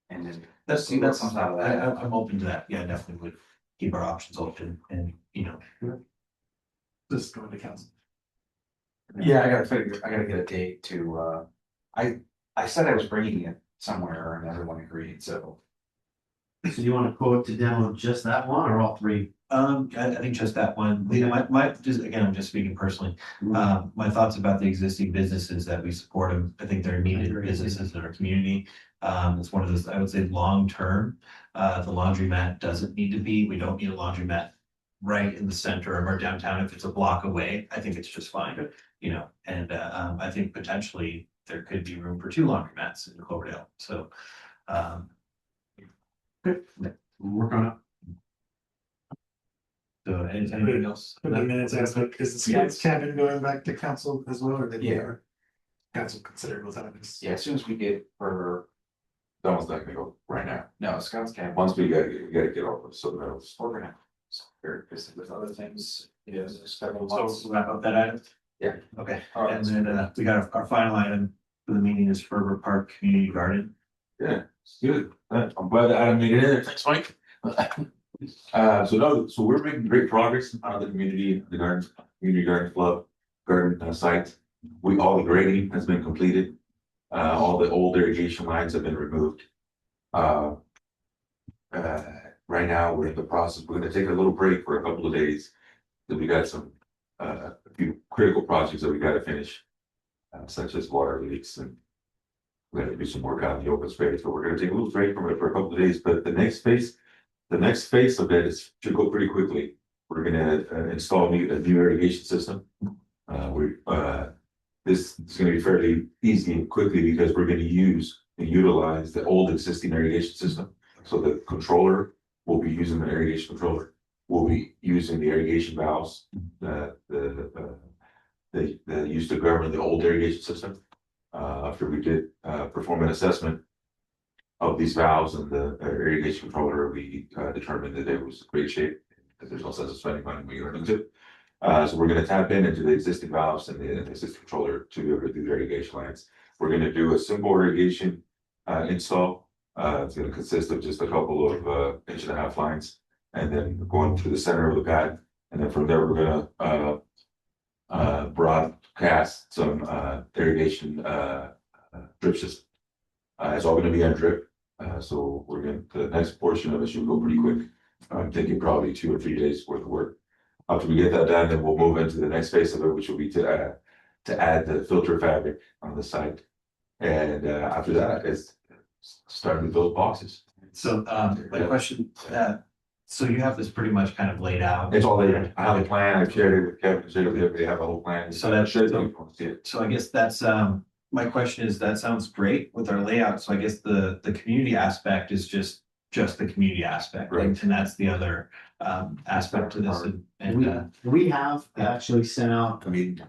and then see what comes out of that. I'm open to that. Yeah, definitely would keep our options open, and Just going to council. Yeah, I gotta get a date to, I said I was bringing it somewhere and everyone agreed, so. So you want to quote to demo just that one or all three? I think just that one. I'm just speaking personally. My thoughts about the existing businesses that we support them. I think they're needed businesses in our community. It's one of those, I would say, long term. The laundromat doesn't need to be. We don't need a laundromat right in the center of our downtown. If it's a block away, I think it's just fine. And I think potentially there could be room for 2 laundromats in Cloverdale. So, We'll work on it. so anything else? For the minutes aspect, is the scouts cabin going back to council as well, or they? Yeah. Council considered what's happening. Yeah, as soon as we get for, It's almost not gonna go right now. no, Scouts Camp. Once we gotta get off of some metals. We're gonna, so very busy with other things. Yes, several So months. we'll wrap up that item? Yeah. Okay, All right. and then we got our final item for the meeting is Ferber Park Community Garden. Yeah, it's good. I'm glad that Adam made it in there. Thanks, Mike. So we're making great progress on the community garden club garden site. All the grading has been completed. All the old irrigation lines have been removed. Right now, we're in the process, we're gonna take a little break for a couple of days. Because we got a few critical projects that we gotta finish. Such as water leaks, and we gotta do some work out in the open space, but we're gonna take a little break from it for a couple of days, but the next phase of that should go pretty quickly. we're gonna install a new irrigation system. This is gonna be fairly easy and quickly because we're gonna use and utilize the old existing irrigation system. So the controller will be using the irrigation controller. We'll be using the irrigation valves that used to govern the old irrigation system. After we did perform an assessment of these valves and the irrigation controller, we determined that it was in great shape, that there's no sense of spending money when you're into it. So we're gonna tap into the existing valves and the existing controller to be able to do the irrigation lines. We're gonna do a simple irrigation install. It's gonna consist of just a couple of 1.5-inch lines, and then going through the center of the pad. And then from there, we're gonna broadcast some irrigation drip system. It's all gonna be on drip. So the next portion of it should go pretty quick. I'm thinking probably 2 or 3 days worth of work. After we get that done, then we'll move into the next phase of it, which will be to add the filter fabric on the side. And after that, it's starting to build boxes. So, my question, so you have this pretty much kind of laid out. It's all there. I have a plan. I've shared it with Kevin, shared it with everybody. I have a whole plan. So that's- should see it. So I guess that's, my question is, that sounds great with our layout, so I guess the community aspect is just the community aspect, right? And that's the other aspect to this, and We have actually sent out, I mean,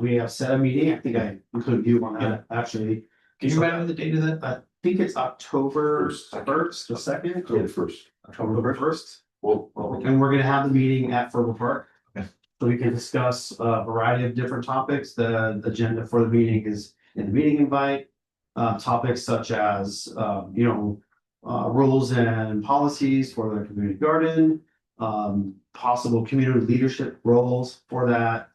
we have set a meeting. I think I included you on that, actually. can you remember the date of that? I think it's October First. first, the second, yeah, the first. October first. Well, And we're gonna have the meeting at Fertile Park. Okay. So we can discuss a variety of different topics. The agenda for the meeting is in the meeting invite. Topics such as, rules and policies for the community garden. Possible community leadership roles for that.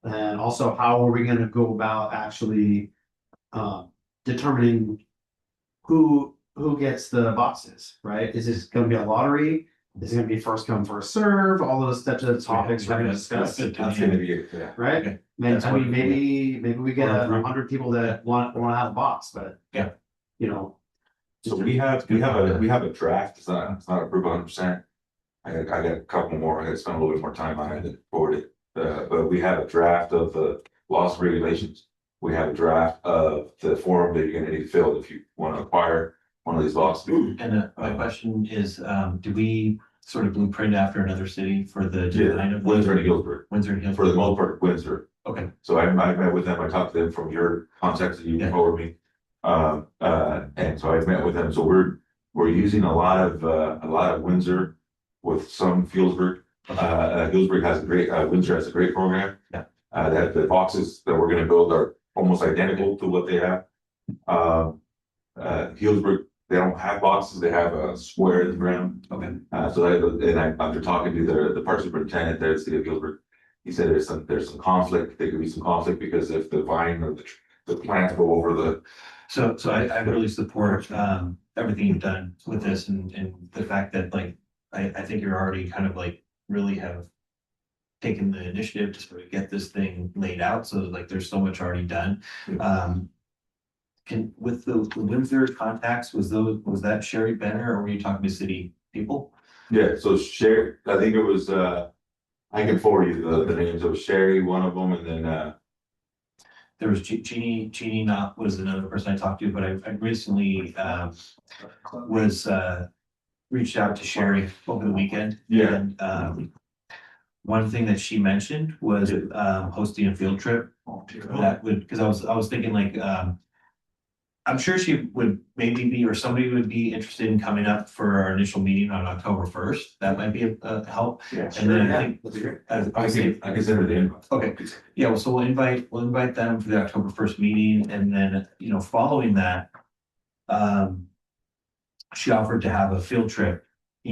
And also, how are we gonna go about actually determining who gets the boxes, right? Is this gonna be a lottery? Is it gonna be first come, first serve? All those types of topics we're gonna discuss, Good to that's hear. gonna be it, yeah. right? Okay. Man, That's I mean, wonderful. maybe we get 100 people that wanna have a box, but. Yeah. You know. So we have a draft. It's not approved 100%. I got a couple more. I got to spend a little bit more time on it and forward it. But we have a draft of the laws and regulations. We have a draft of the form that you're gonna need to fill if you want to acquire one of these boxes. And my question is, do we sort of blueprint after another city for the design Yeah, of Windsor and Hillsburg. Windsor and For the Hillsborough? most part, Windsor. Okay, So I met with them. I talked to them from your contacts that you Yeah. forwarded me. And so I met with them. So we're using a lot of Windsor with some Hillsburg. Hillsburg has a great, Windsor has a great program. Yeah. That the boxes that we're gonna build are almost identical to what they have. Hillsburg, they don't have boxes, they have a square in the ground. okay, After talking to the park superintendent there at the city of Hillsburg, he said there's some conflict, there could be some conflict because if the vine or the plants go over the. so I really support everything you've done with this, and the fact that, like, I think you're already kind of like really have taken the initiative to sort of get this thing laid out, so like there's so much already done. With the Windsor contacts, was that Sherry Benner, or were you talking to city people? Yeah, so Sherry, I think it was, I can forward you the names. It was Sherry, one of them, and then, There was Jeannie not was another person I talked to, but I recently was reached out to Sherry over the weekend. Yeah. And one thing that she mentioned was hosting a field trip. That would, because I was thinking, like, I'm sure she would maybe be, or somebody would be interested in coming up for our initial meeting on October 1st. That might be a help. yeah, And then I think, I can send her the invite. okay, yeah, well, so we'll invite them for the October 1st meeting, and then, following that. She offered to have a field trip,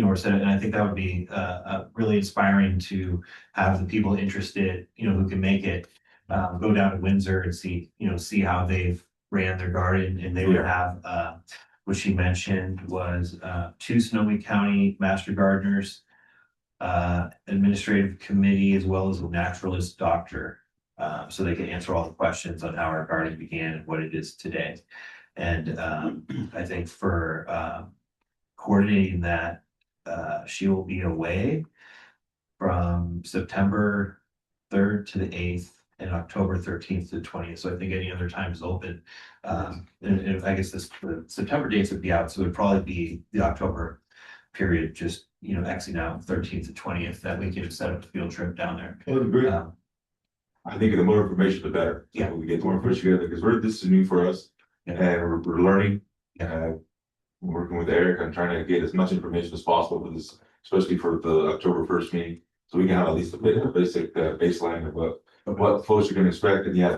or said, and I think that would be really inspiring to have the people interested, who can make it. Go down to Windsor and see how they've ran their garden, and they would have, what she mentioned was 2 Snowy County master gardeners. Administrative committee, as well as a naturalist doctor, so they can answer all the questions on how our garden began and what it is today. And I think for coordinating that, she will be away from September 3rd to the 8th and October 13th to the 20th. So I think any other time is open. And I guess the September dates would be out, so it would probably be the October period, just, Xing out 13th to 20th, that we can set up a field trip down there. I would agree. Um, I think the more information, the better. Yeah. We get more information together, because this is new for us, Yeah. and we're learning. Yeah. Working with Eric, I'm trying to get as much information as possible for this, especially for the October 1st meeting. So we can have at least a basic baseline of what folks are gonna expect, and yeah,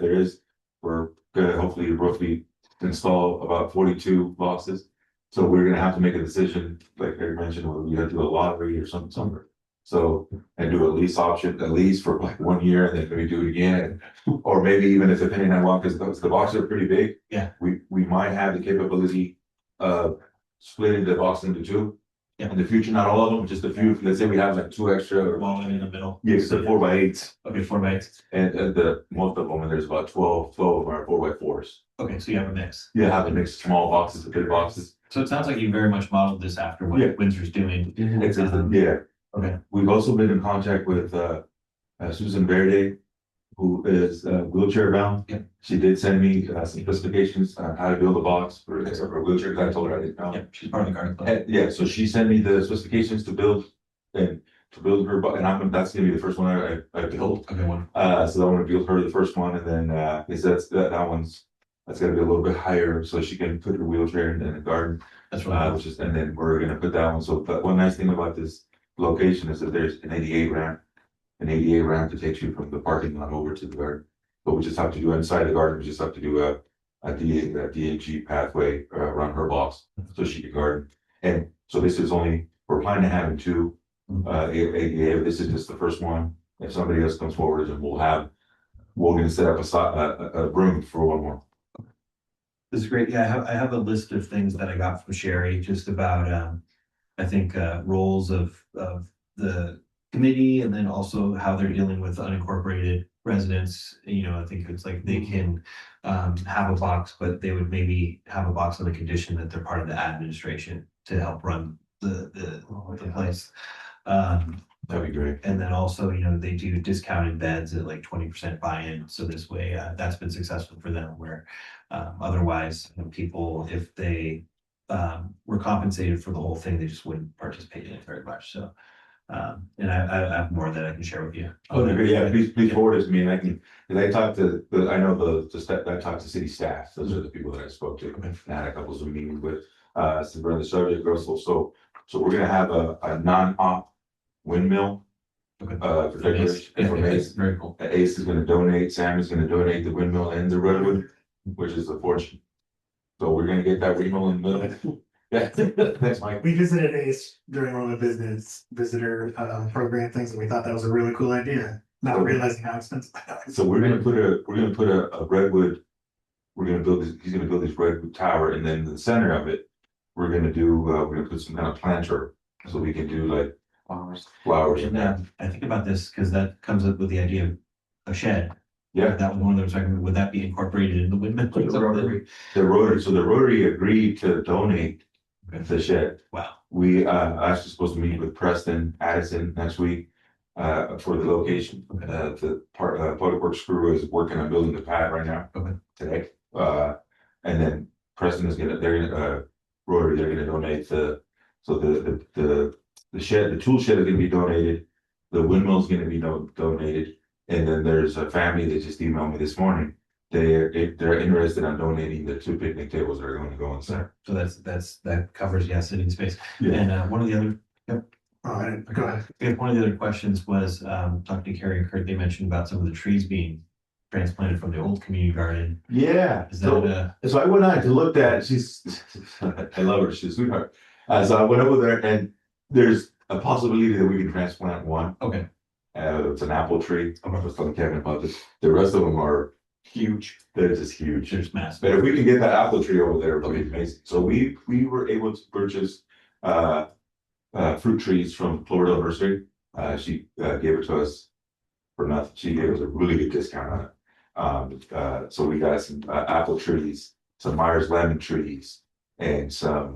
we're gonna hopefully roughly install about 42 boxes. So we're gonna have to make a decision, like Eric mentioned, whether we gotta do a lottery or somewhere. So, and do a lease option, at least for like 1 year, and then maybe do it again, or maybe even if depending on what, because the boxes are pretty big. Yeah. We might have the capability of splitting the box into two. Yeah. In the future, not all of them, just a few. Let's say we have like 2 extra, or One in the middle. yeah, so 4x8s, Okay, 4x8. and the most of them, and there's about 12 of them are 4x4s. Okay, so you have a mix. Yeah, have to mix small boxes to big boxes. So it sounds like you very much modeled this after what Yeah. Windsor's doing. It's yeah. Okay. We've also been in contact with Susan Verde, who is wheelchair bound. Yep. She did send me some specifications on how to build a box for a wheelchair, because I told her I didn't know. Yep, she's part of the garden club. And, yeah, so she sent me the specifications to build her, that's gonna be the first one I built. Okay, one. So I want to build her the first one, and then that's gonna be a little bit higher, so she can put her wheelchair in the garden. That's right. And then we're gonna put that one. So, but one nice thing about this location is that there's an ADA ramp that takes you from the parking lot over to the garden. But we just have to do inside the garden. We just have to do a DAG pathway around her box, so she can garden. And so we're planning to have 2 ADA. This is just the first one. If somebody else comes forward, then we're gonna set up a room for one more. This is great. Yeah, I have a list of things that I got from Sherry, just about, I think, roles of the committee, and then also how they're dealing with unincorporated residents. I think it's like they can have a box, but they would maybe have a box on the condition that they're part of the administration to help run the place. That'd be great. And then also, they do discounted beds at like 20% buy-in. So this way, that's been successful for them, where otherwise, people, if they were compensated for the whole thing, they just wouldn't participate in it very much. So, and I have more that I can share with you. Yeah, please forward it to me, and because I talked to, I know I talked to city staff. Those are the people that I spoke to, and I had a couple of meetings with, to run the subject also. So we're gonna have a non-op windmill. Okay. For decoration, for Mace. Very cool. Ace is gonna donate, Sam is gonna donate the windmill and the redwood, which is a fortune. So we're gonna get that windmill in the middle. Yeah, thanks, Mike. We visited ACE during one of the business visitor program things, and we thought that was a really cool idea, not realizing how expensive that is. So we're gonna put a redwood, he's gonna build this redwood tower, and then in the center of it, we're gonna put some kind of planter, so we can do like flowers in there. I think about this because that comes up with the idea of a shed. Yeah, That was one of those, would that be incorporated in the windmill? the Rotary agreed to donate the shed. Wow. We actually supposed to meet with Preston Addison next week for the location. The public works crew is working on building the pad right now. Okay. Today. And then Preston is Rotary, they're gonna donate the shed, the tool shed is gonna be donated. The windmill is gonna be donated. And then there's a family that just emailed me this morning. They're interested in donating the 2 picnic tables that are going to go inside. So that covers, sitting space. Yeah. And one of the other, Go ahead. if one of the other questions was, talking to Carrie and Kurt, they mentioned about some of the trees being transplanted from the old community garden. Yeah. Is that, So I went on to look at, I love her, she's a sweetheart. So I went over there, and there's a possibility that we can transplant one. okay. It's an apple tree. I was telling Kevin about this. The rest of them are huge. They're just huge. There's massive. But if we can get that apple tree over there, it'll be amazing. So we were able to purchase fruit trees from Cloverdale Nursery. She gave it to us for nothing. She gave us a really good discount on it. So we got some apple trees, some Myers lemon trees, and some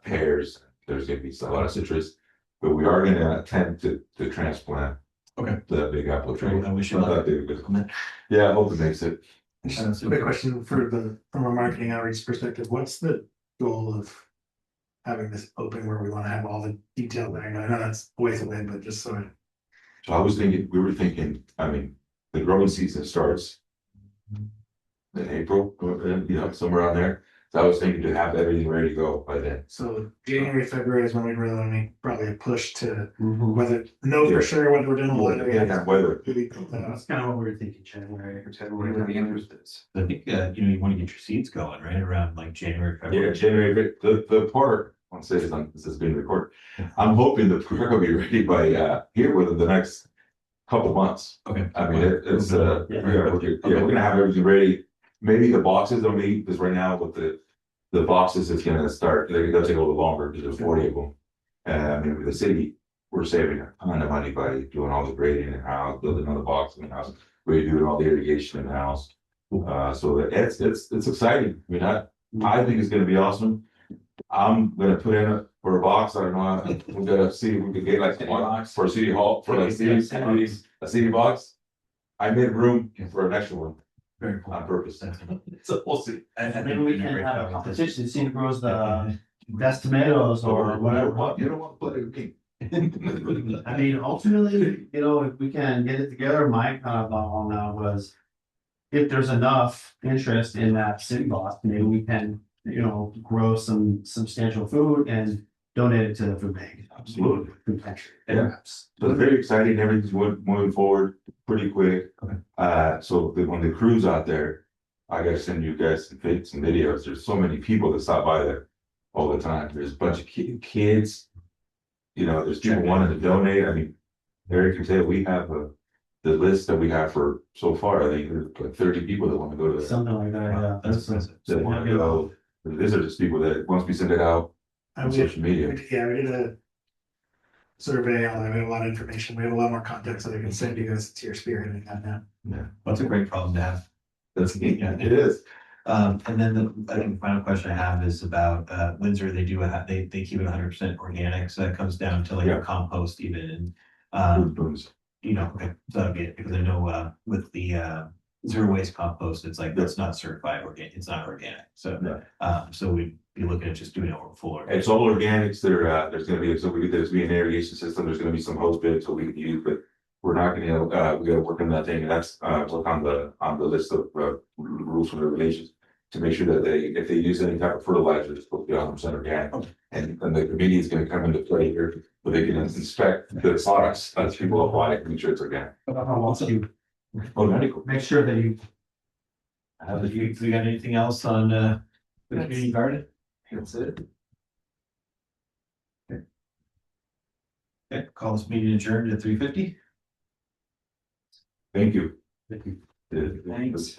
pears. There's gonna be a lot of citrus, but we are gonna attempt to transplant Okay. The Big Apple tree. I wish you Not luck. that big, but yeah, I hope it makes it. Quick question from a marketing outreach perspective, what's the goal of having this open where we want to have all the detail there? I know that's a ways away, but just so So we were thinking, I mean, the growing season starts in April, somewhere around there. So I was thinking to have everything ready to go by then. so January, February is when we really want to make probably a push to whether Yeah. for sure whether we're doing a lot of Weather. That's kind of what we were thinking, January. Whatever the interest is. I think, you want to get your seeds going, right, around like January, Yeah, February. January, the park, I'll say this is being recorded. I'm hoping the park will be ready by here within the next couple months. Okay. I mean, it's Yeah. we're gonna have everything ready. Maybe the boxes don't need, because right now with the boxes, it's gonna start, they're gonna take a little longer because there's 40 of them. I mean, with the city, we're saving a ton of money by doing all the grading in house, building another box in house, we're doing all the irrigation in house. So it's exciting. I mean, I think it's gonna be awesome. I'm gonna put in for a box. I don't know. We gotta see if we can get like one for city hall for like a city box. I made room for an extra one Very cool. on purpose. So we'll see. Maybe we can have a competition, see who grows the best tomatoes or whatever. You don't want to play with me. I mean, ultimately, if we can get it together, my kind of thought on that was if there's enough interest in that city box, maybe we can, grow some substantial food and donate it to the food bank. Absolutely. Food pantry. Yeah. So it's very exciting. Everything's moving forward pretty quick. Okay. So when the crew's out there, I gotta send you guys some videos. There's so many people that stop by there all the time. There's a bunch of kids. There's people wanting to donate. I mean, Eric can say we have the list that we have for so far. I think there's like 30 people that want to go to that. Something like that, yeah. That's impressive. That want to go. These are just people that once we send it out on social media. we did a survey on it. We have a lot of information. We have a lot more context that I can send you guys to your spearheading that now. Yeah, That's a great problem to have. it is. And then I think the final question I have is about Windsor. They keep it 100% organic, so that comes down to like Yeah. a compost even. And Booms. okay, so that'd be it, because I know with the zero waste compost, it's like that's not certified organic. It's not organic. So so we'd be looking at just doing it full organic. It's all organics. There's gonna be an irrigation system. There's gonna be some hose bits that we can use, but we're not gonna. We gotta work on that thing, and that's work on the list of rules and regulations to make sure that if they use any type of fertilizer, it's supposed to be 100% organic. And the committee is gonna come into play here, so they can inspect the products that people apply to make sure it's organic. Organic. Make sure that you. We got anything else on the community garden? That's it. Okay, call this meeting adjourned at 3:50. Thank you. Thank you. Thanks.